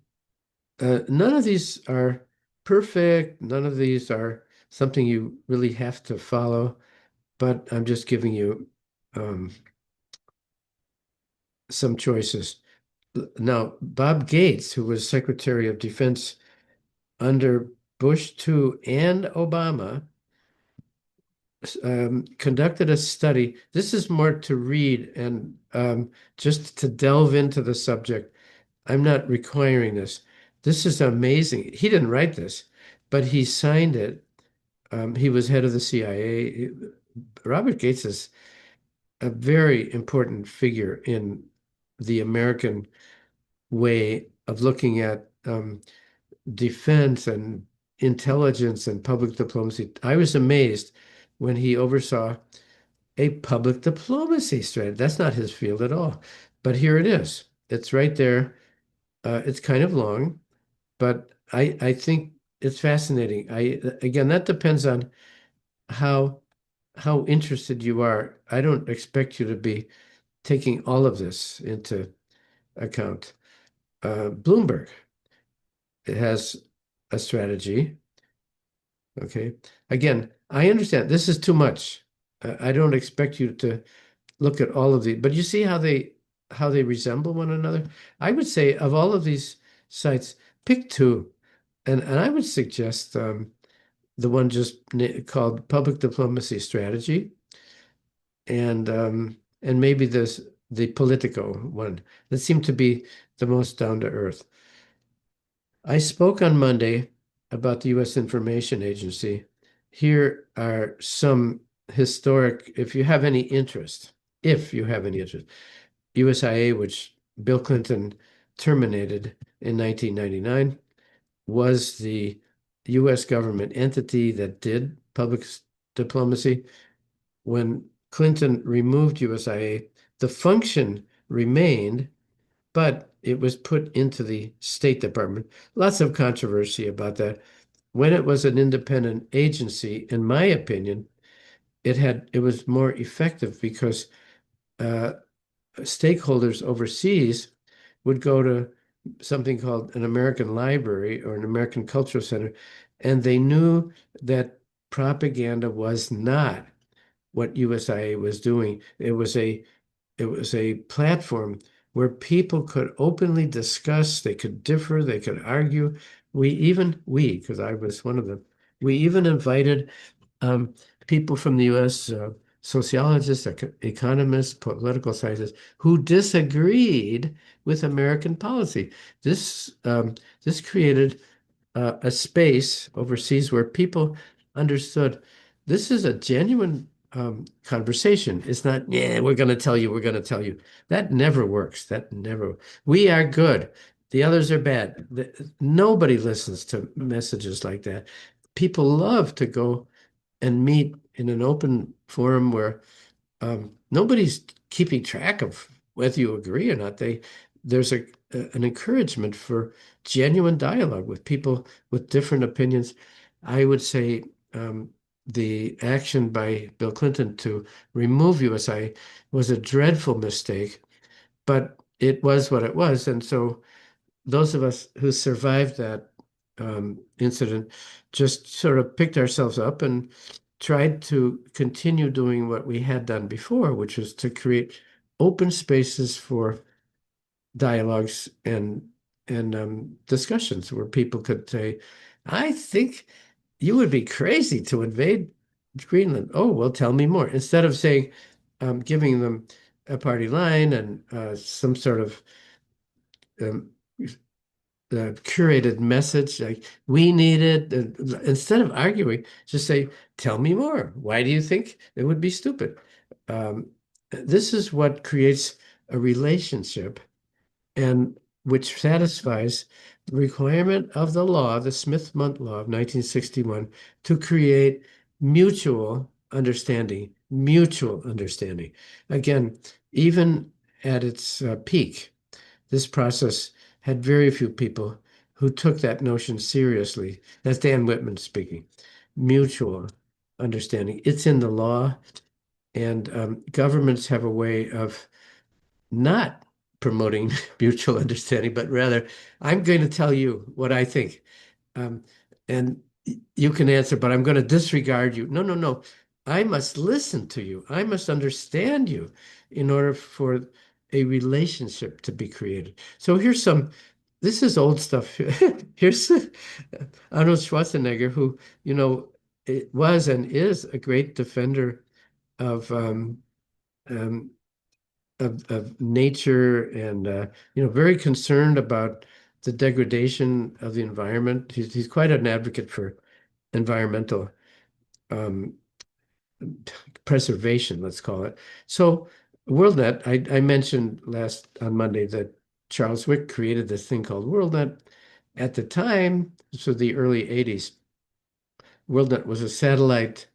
none of these are perfect. None of these are something you really have to follow, but I'm just giving you um, some choices. Now, Bob Gates, who was Secretary of Defense under Bush 2 and Obama, conducted a study. This is more to read and just to delve into the subject. I'm not requiring this. This is amazing. He didn't write this, but he signed it. He was head of the CIA. Robert Gates is a very important figure in the American way of looking at defense and intelligence and public diplomacy. I was amazed when he oversaw a public diplomacy strategy. That's not his field at all. But here it is. It's right there. It's kind of long, but I think it's fascinating. Again, that depends on how how interested you are. I don't expect you to be taking all of this into account. Bloomberg has a strategy. Okay. Again, I understand this is too much. I don't expect you to look at all of these, but you see how they resemble one another. I would say of all of these sites, pick two, and I would suggest the one just called Public Diplomacy Strategy, and maybe this the Politico one that seemed to be the most down to earth. I spoke on Monday about the U.S. Information Agency. Here are some historic, if you have any interest, USIA, which Bill Clinton terminated in 1999, was the U.S. government entity that did public diplomacy. When Clinton removed USIA, the function remained, but it was put into the State Department. Lots of controversy about that. When it was an independent agency, in my opinion, it was more effective because uh, stakeholders overseas would go to something called an American library or an American cultural center, and they knew that propaganda was not what USIA was doing. It was a platform where people could openly discuss, they could differ, they could argue. Because I was one of them, we even invited um, people from the US, sociologists, economists, political scientists, who disagreed with American policy. This created a space overseas where people understood this is a genuine conversation. It's not, yeah, we're going to tell you, we're going to tell you. That never works. That never. We are good. The others are bad. Nobody listens to messages like that. People love to go and meet in an open forum where nobody's keeping track of whether you agree or not. There's an encouragement for genuine dialogue with people with different opinions. I would say the action by Bill Clinton to remove USI was a dreadful mistake, but it was what it was. And so those of us who survived that incident just sort of picked ourselves up and tried to continue doing what we had done before, which was to create open spaces for dialogues and discussions where people could say, "I think you would be crazy to invade Greenland." Oh, well, tell me more. Instead of saying, giving them a party line and some sort of um, curated message like we need it. Instead of arguing, just say, tell me more. Why do you think it would be stupid? Um, this is what creates a relationship and which satisfies the requirement of the law, the Smith-Mundt Law of 1961, to create mutual understanding, mutual understanding. Again, even at its peak, this process had very few people who took that notion seriously. That's Dan Whitman speaking. Mutual understanding. It's in the law, and governments have a way of not promoting mutual understanding, but rather I'm going to tell you what I think. Um, and you can answer, but I'm going to disregard you. No, no, no. I must listen to you. I must understand you in order for a relationship to be created. So this is old stuff. Here's Arnold Schwarzenegger, who, it was and is a great defender of um, of nature and very concerned about the degradation of the environment. He's quite an advocate for environmental um, preservation, let's call it. So WorldNet, I mentioned last on Monday that Charles Wick created this thing called WorldNet. At the time, so the early 80s, WorldNet was a satellite,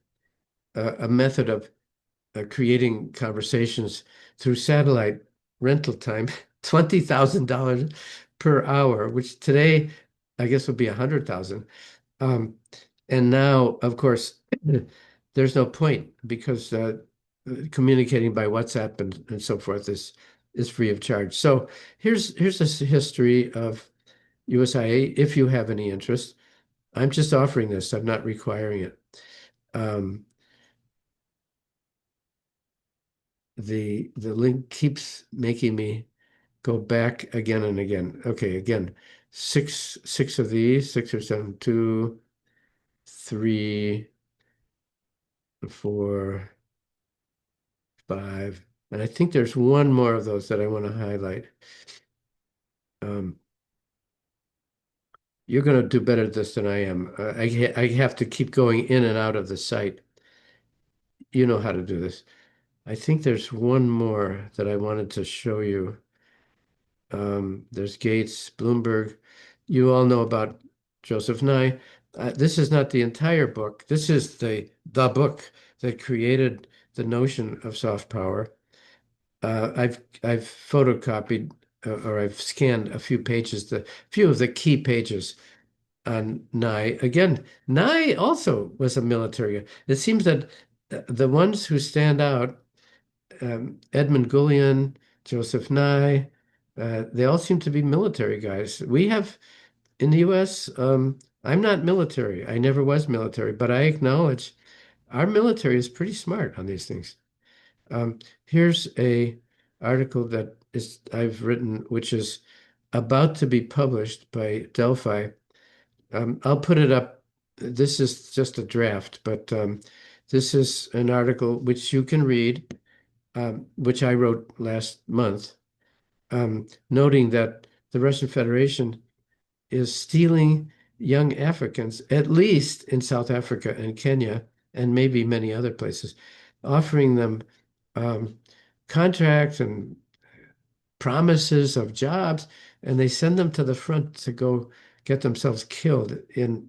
a method of creating conversations through satellite rental time, $20,000 per hour, which today I guess would be 100,000. Um, and now, of course, there's no point because communicating by WhatsApp and so forth is free of charge. So here's a history of USIA if you have any interest. I'm just offering this. I'm not requiring it. Um, the link keeps making me go back again and again. Okay, again, six of these, six or seven, two, three, four, five, and I think there's one more of those that I want to highlight. Um, you're going to do better at this than I am. I have to keep going in and out of the site. You know how to do this. I think there's one more that I wanted to show you. There's Gates, Bloomberg. You all know about Joseph Nye. This is not the entire book. This is the book that created the notion of soft power. I've photocopied or I've scanned a few pages, the few of the key pages on Nye. Again, Nye also was a military guy. It seems that the ones who stand out Edmund Gullion, Joseph Nye, they all seem to be military guys. We have in the US, I'm not military. I never was military, but I acknowledge our military is pretty smart on these things. Here's a article that is I've written, which is about to be published by Delphi. I'll put it up. This is just a draft, but this is an article which you can read, which I wrote last month, noting that the Russian Federation is stealing young Africans, at least in South Africa and Kenya, and maybe many other places, offering them um, contracts and promises of jobs, and they send them to the front to go get themselves killed in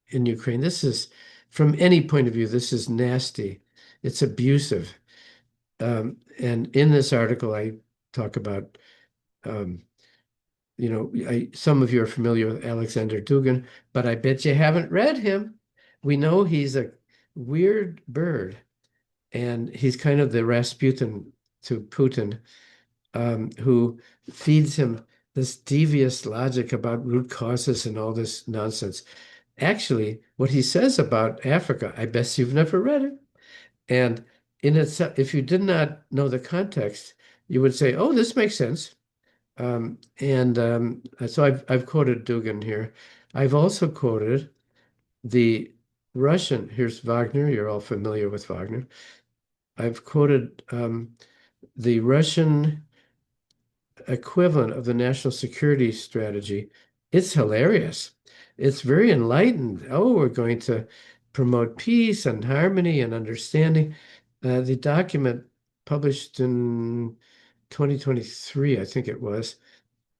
Ukraine. This is, from any point of view, this is nasty. It's abusive. And in this article, I talk about um, some of you are familiar with Alexander Dugin, but I bet you haven't read him. We know he's a weird bird, and he's kind of the Rasputin to Putin, who feeds him this devious logic about root causes and all this nonsense. Actually, what he says about Africa, I bet you've never read it. And in itself, if you did not know the context, you would say, "Oh, this makes sense." So I've quoted Dugin here. I've also quoted the Russian. Here's Wagner. You're all familiar with Wagner. I've quoted the Russian equivalent of the national security strategy. It's hilarious. It's very enlightened. Oh, we're going to promote peace and harmony and understanding. The document published in 2023, I think it was,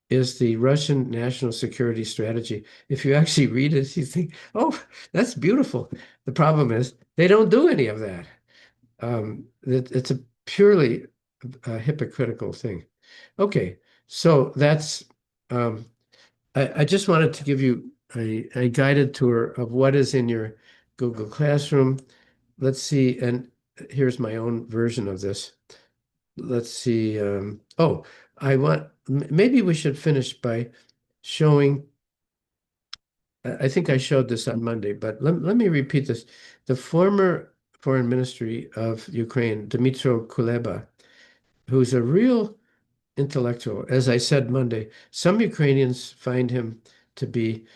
is the Russian national security strategy. If you actually read it, you think, oh, that's beautiful. The problem is they don't do any of that. It's a purely hypocritical thing. Okay, so um, I just wanted to give you a guided tour of what is in your Google Classroom. Let's see, and here's my own version of this. let's see. Oh, maybe we should finish by showing. I think I showed this on Monday, but let me repeat this. The former foreign ministry of Ukraine, Dmytro Kuleba, who's a real intellectual, as I said Monday, some Ukrainians find him to be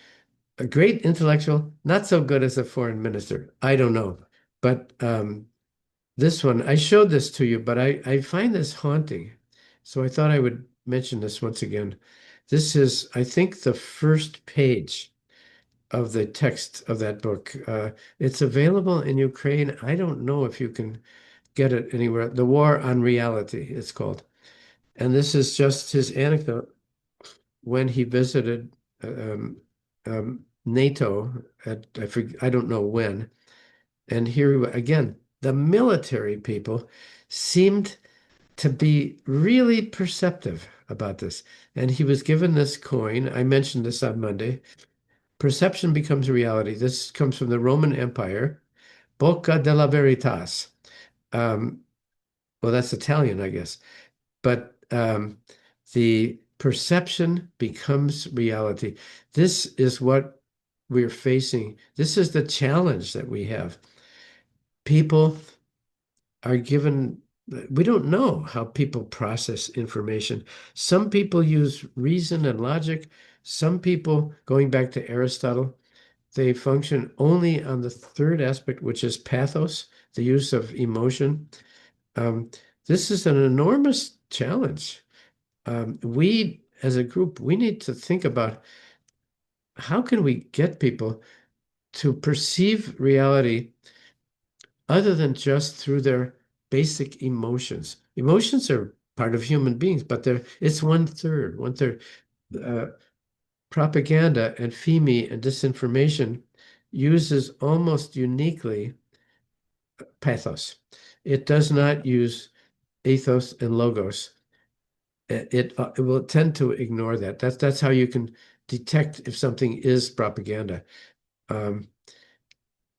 a great intellectual, not so good as a foreign minister. I don't know. But this one, I showed this to you, but I find this haunting. So I thought I would mention this once again. This is, I think, the first page of the text of that book. It's available in Ukraine. I don't know if you can get it anywhere. The War on Reality, it's called. And this is just his anecdote when he visited NATO I don't know when. And here again, the military people seemed to be really perceptive about this. And he was given this coin. I mentioned this on Monday. Perception becomes reality. This comes from the Roman Empire. Bocca della Veritas. Um, well, that's Italian, I guess. But the perception becomes reality. This is what we're facing. This is the challenge that we have. People are given, we don't know how people process information. Some people use reason and logic. Some people, going back to Aristotle, they function only on the third aspect, which is pathos, the use of emotion. Um, this is an enormous challenge. We, as a group, we need to think about how can we get people to perceive reality other than just through their basic emotions. Emotions are part of human beings, but it's one third, one third. Uh, Propaganda and FEMI and disinformation uses almost uniquely pathos. It does not use ethos and logos. It will tend to ignore that. That's how you can detect if something is propaganda. Um,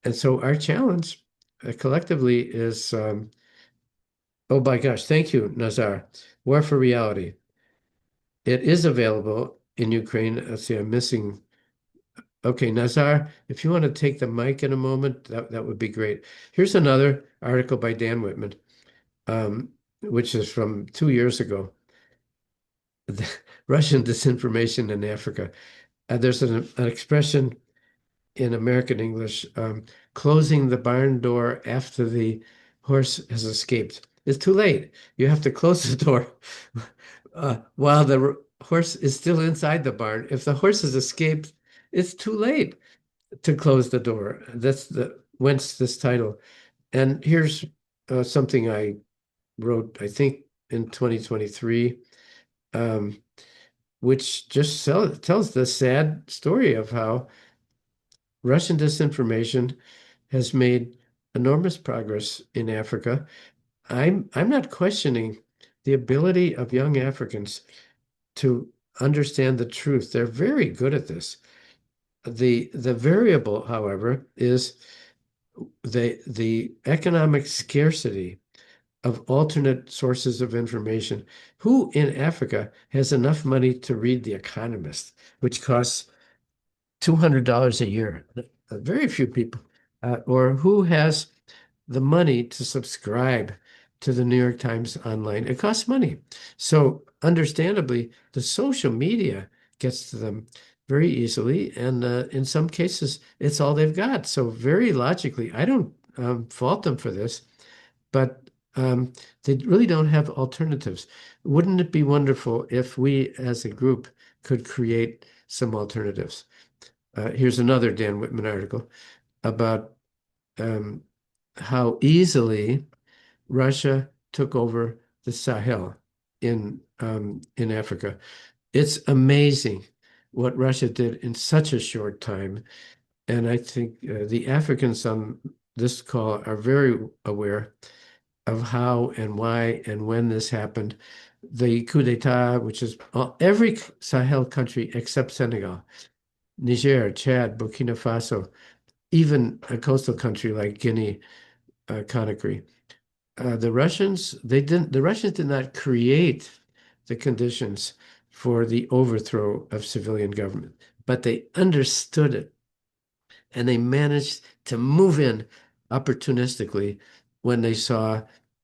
and so our challenge collectively is, oh my gosh, thank you, Nazar. War for Reality. It is available in Ukraine. Let's see, I'm missing. Okay, Nazar, if you want to take the mic in a moment, that would be great. Here's another article by Dan Whitman, which is from 2 years ago. The Russian disinformation in Africa. There's an expression in American English, closing the barn door after the horse has escaped. It's too late. You have to close the door while the horse is still inside the barn. If the horse has escaped, it's too late to close the door. That's the whence this title. And here's something I wrote, I think, in 2023, um, which just tells the sad story of how Russian disinformation has made enormous progress in Africa. I'm not questioning the ability of young Africans to understand the truth. They're very good at this. The variable, however, is the economic scarcity of alternate sources of information. Who in Africa has enough money to read The Economist, which costs $200 a year? Very few people. Or who has the money to subscribe to the New York Times online? It costs money. So, understandably, the social media gets to them very easily. And in some cases, it's all they've got. So, very logically, I don't fault them for this, but they really don't have alternatives. Wouldn't it be wonderful if we as a group could create some alternatives? Here's another Dan Whitman article about um, how easily Russia took over the Sahel in Africa. It's amazing what Russia did in such a short time. And I think the Africans on this call are very aware of how and why and when this happened. The coup d'etat, which is every Sahel country except Senegal, Niger, Chad, Burkina Faso, even a coastal country like Guinea, Conakry. The Russians did not create the conditions for the overthrow of civilian government, but they understood it and they managed to move in opportunistically when they saw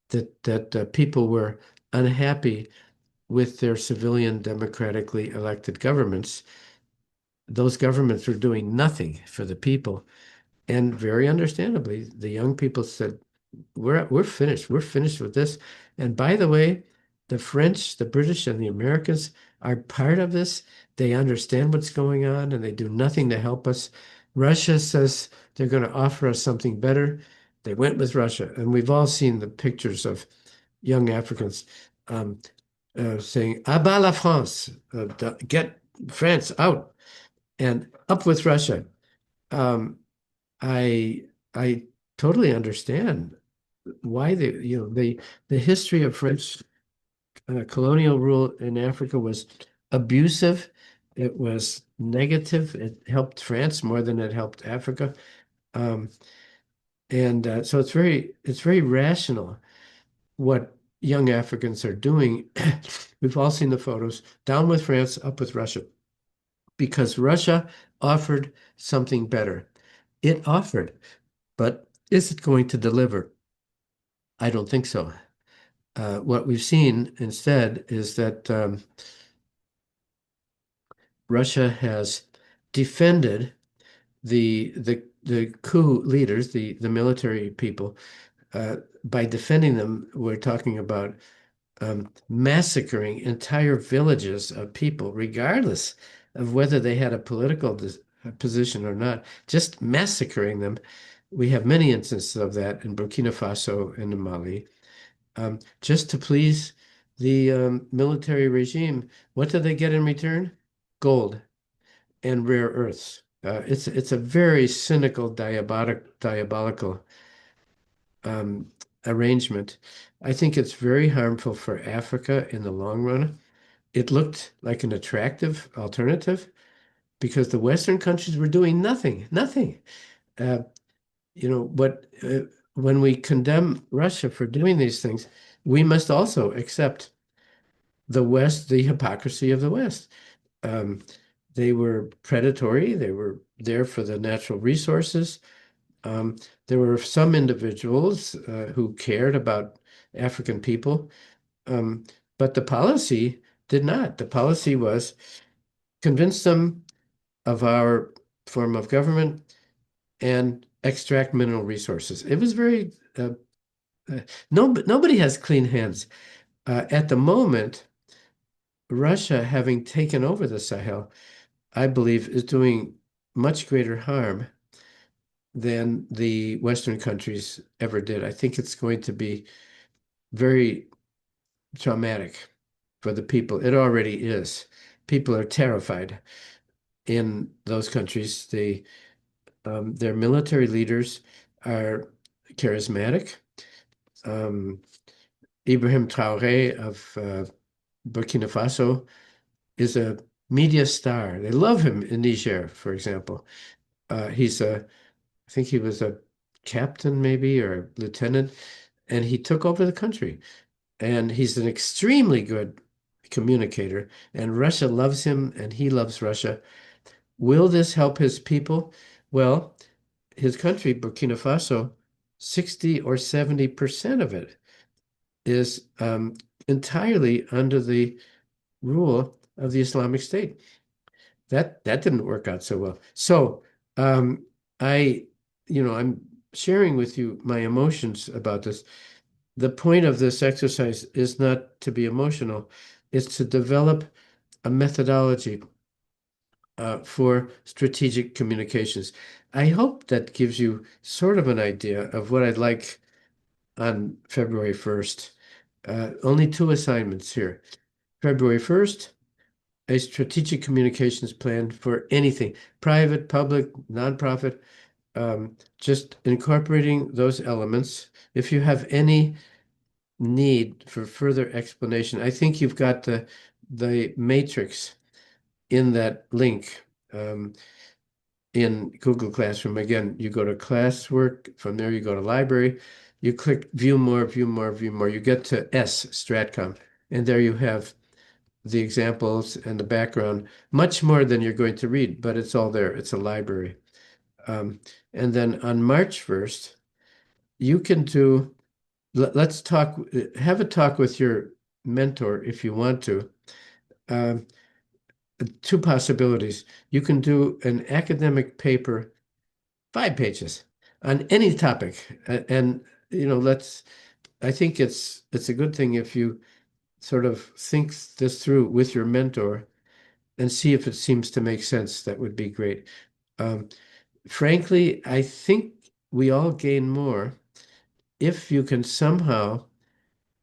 that people were unhappy with their civilian democratically elected governments. Those governments were doing nothing for the people. And very understandably, the young people said, we're finished. We're finished with this. And by the way, the French, the British, and the Americans are part of this. They understand what's going on and they do nothing to help us. Russia says they're going to offer us something better. They went with Russia. And we've all seen the pictures of young Africans um, saying, "À bas la France, get France out and up with Russia." Um, I I totally understand why the history of French colonial rule in Africa was abusive. It was negative. It helped France more than it helped Africa. Um, and so it's very rational what young Africans are doing. We've all seen the photos. Down with France, up with Russia, because Russia offered something better. It offered, but is it going to deliver? I don't think so. What we've seen instead is that Russia has defended the coup leaders, the military people. By defending them, we're talking about massacring entire villages of people, regardless of whether they had a political position or not, just massacring them. We have many instances of that in Burkina Faso and in Mali, just to please the military regime. What do they get in return? Gold and rare earths. It's a very cynical, diabolical um, arrangement. I think it's very harmful for Africa in the long run. It looked like an attractive alternative because the Western countries were doing nothing, nothing. Uh, but when we condemn Russia for doing these things, we must also accept the West, the hypocrisy of the West. Um, they were predatory. They were there for the natural resources. Um, there were some individuals who cared about African people, um, but the policy did not. The policy was convince them of our form of government and extract mineral resources. It was very no, nobody has clean hands. At the moment, Russia, having taken over the Sahel, I believe, is doing much greater harm than the Western countries ever did. I think it's going to be very traumatic for the people. It already is. People are terrified in those countries. Their military leaders are charismatic. Um, Ibrahim Traoré of Burkina Faso is a media star. They love him in Niger, for example. I think he was a captain maybe or a lieutenant, and he took over the country. And he's an extremely good communicator, and Russia loves him, and he loves Russia. Will this help his people? Well, his country, Burkina Faso, 60 or 70% of it is entirely under the rule of the Islamic State. That didn't work out so well. So um, I, I'm sharing with you my emotions about this. The point of this exercise is not to be emotional, it's to develop a methodology for strategic communications. I hope that gives you sort of an idea of what I'd like on February 1st. Only two assignments here. February 1st, a strategic communications plan for anything, private, public, nonprofit, just incorporating those elements. If you have any need for further explanation, I think you've got the matrix in that link in Google Classroom. Again, you go to classwork, from there you go to library. You click view more, view more, view more. You get to S, Stratcom, and there you have the examples and the background, much more than you're going to read, but it's all there. It's a library. Um, and then on March 1st, you can do, let's talk, have a talk with your mentor if you want to. Um, Two possibilities. You can do an academic paper, 5 pages on any topic. And, let's, I think it's a good thing if you sort of think this through with your mentor and see if it seems to make sense. That would be great. Um, Frankly, I think we all gain more if you can somehow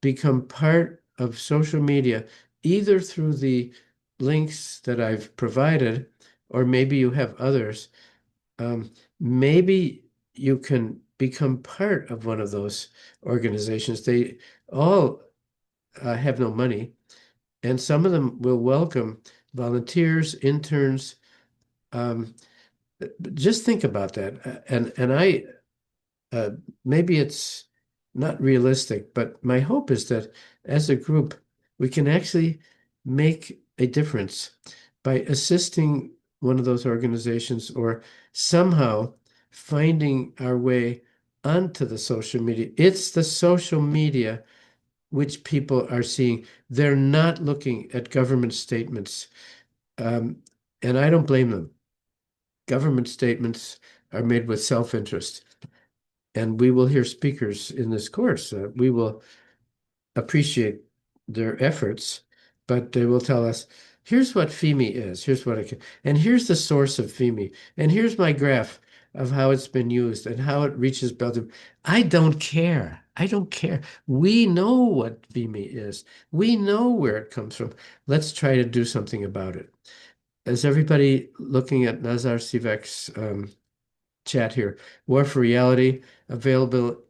become part of social media, either through the links that I've provided, or maybe you have others. Maybe you can become part of one of those organizations. They all have no money, and some of them will welcome volunteers, interns. Um, just think about that. And I uh, maybe it's not realistic, but my hope is that as a group, we can actually make a difference by assisting one of those organizations or somehow finding our way onto the social media. It's the social media which people are seeing. They're not looking at government statements. Um, and I don't blame them. Government statements are made with self-interest. And we will hear speakers in this course. We will appreciate their efforts, but they will tell us, here's what FEMI is, here's what I can, and here's the source of FEMI, and here's my graph of how it's been used and how it reaches Belgium. I don't care. I don't care. We know what FEMI is. We know where it comes from. Let's try to do something about it. Is everybody looking at Nazar Sivek's chat here? War for Reality, available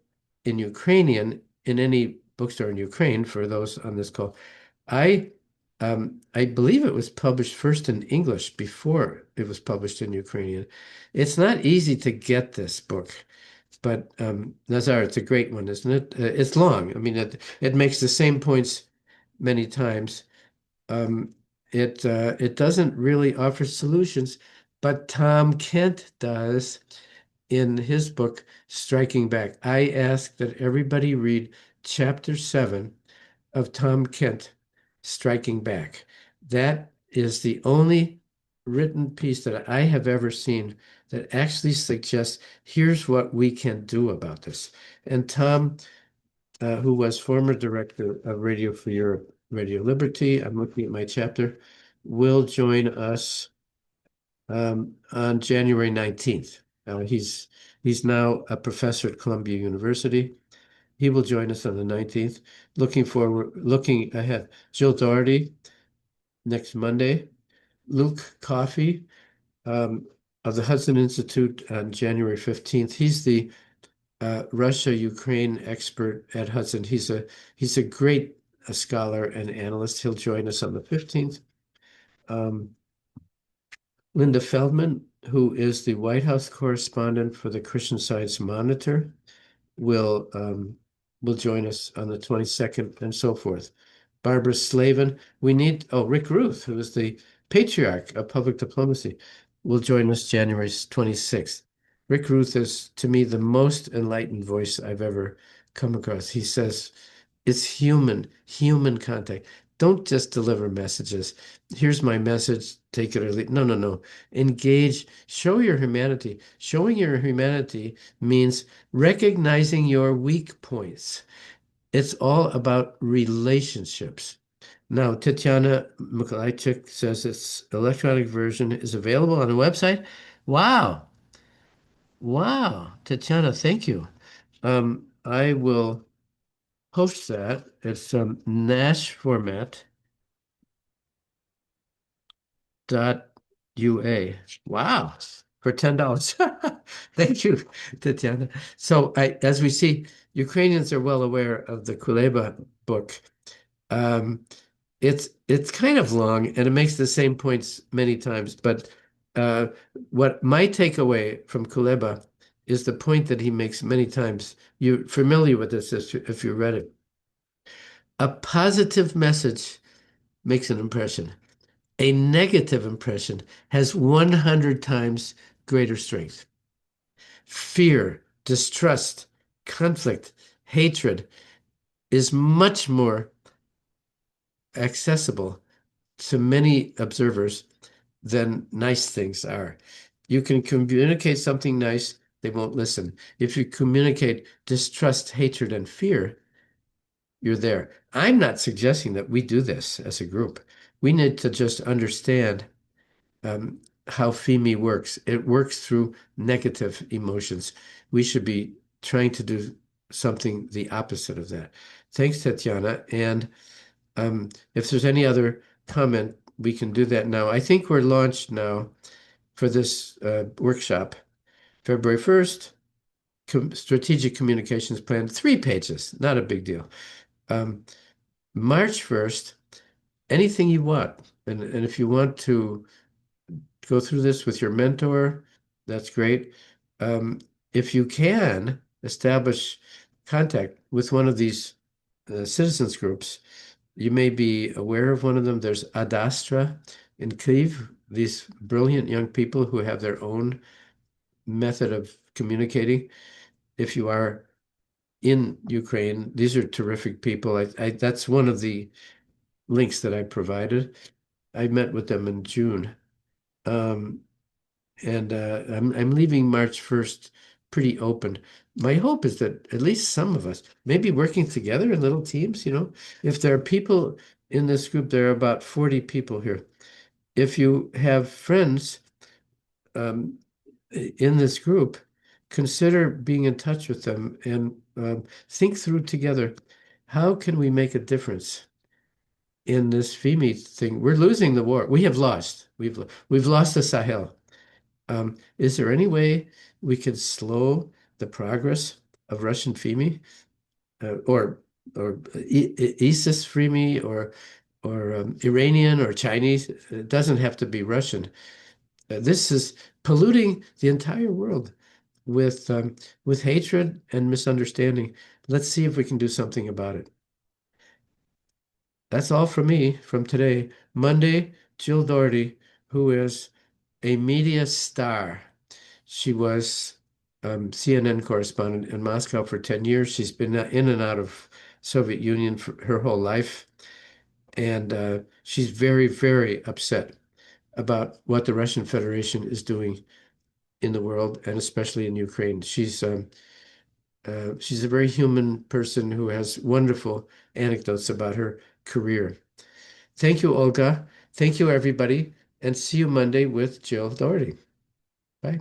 in Ukrainian in any bookstore in Ukraine for those on this call. I I believe it was published first in English before it was published in Ukrainian. It's not easy to get this book, but Nazar, it's a great one, isn't it? It's long. I mean, it makes the same points many times. Um, it doesn't really offer solutions, but Tom Kent does in his book, Striking Back. I ask that everybody read chapter 7 of Tom Kent, Striking Back. That is the only written piece that I have ever seen that actually suggests here's what we can do about this. And Tom, who was former director of Radio for Europe, Radio Liberty, I'm looking at my chapter, will join us on January 19th. He's now a professor at Columbia University. He will join us on the 19th. Looking ahead. Jill Doherty next Monday. Luke Coffey um, of the Hudson Institute on January 15th. He's the Russia-Ukraine expert at Hudson. He's a great scholar and analyst. He'll join us on the 15th. Um, Linda Feldman, who is the White House correspondent for the Christian Science Monitor, will will join us on the 22nd and so forth. Barbara Slavin, Rick Ruth, who is the patriarch of public diplomacy, will join us January 26th. Rick Ruth is, to me, the most enlightened voice I've ever come across. He says, it's human contact. Don't just deliver messages. Here's my message, take it or leave. No, no, no. Engage, show your humanity. Showing your humanity means recognizing your weak points. It's all about relationships. Now, Tatiana Mikolajczyk says its electronic version is available on the website. Wow. Wow. Tatiana, thank you. I will post that. It's Nash format dot UA. Wow. For $10. Thank you, Tatiana. So as we see, Ukrainians are well aware of the Kuleba book. Um, it's kind of long and it makes the same points many times, but uh, what my takeaway from Kuleba is the point that he makes many times. You're familiar with this if you read it. A positive message makes an impression. A negative impression has 100 times greater strength. Fear, distrust, conflict, hatred is much more accessible to many observers than nice things are. You can communicate something nice, they won't listen. If you communicate distrust, hatred, and fear, you're there. I'm not suggesting that we do this as a group. We need to just understand how FEME works. It works through negative emotions. We should be trying to do something the opposite of that. Thanks, Tatiana. And if there's any other comment, we can do that now. I think we're launched now for this workshop. February 1st, Strategic Communications Plan, 3 pages, not a big deal. Um, March 1st, anything you want. And if you want to go through this with your mentor, that's great. Um, if you can establish contact with one of these citizens groups, you may be aware of one of them. There's Adastra in Kyiv, these brilliant young people who have their own method of communicating. If you are in Ukraine, these are terrific people. That's one of the links that I provided. I met with them in June. Um, and I'm leaving March 1st pretty open. My hope is that at least some of us, maybe working together in little teams, if there are people in this group, there are about 40 people here. If you have friends um, in this group, consider being in touch with them and think through together, how can we make a difference in this FEME thing? We're losing the war. We have lost. We've lost the Sahel. Is there any way we could slow the progress of Russian FEME or ISIS FEME or Iranian or Chinese? It doesn't have to be Russian. This is polluting the entire world with hatred and misunderstanding. Let's see if we can do something about it. That's all from me from today. Monday, Jill Doherty, who is a media star. She was CNN correspondent in Moscow for 10 years. She's been in and out of Soviet Union for her whole life. And she's very, very upset about what the Russian Federation is doing in the world and especially in Ukraine. She's a very human person who has wonderful anecdotes about her career. Thank you, Olga. Thank you, everybody. And see you Monday with Jill Doherty. Bye.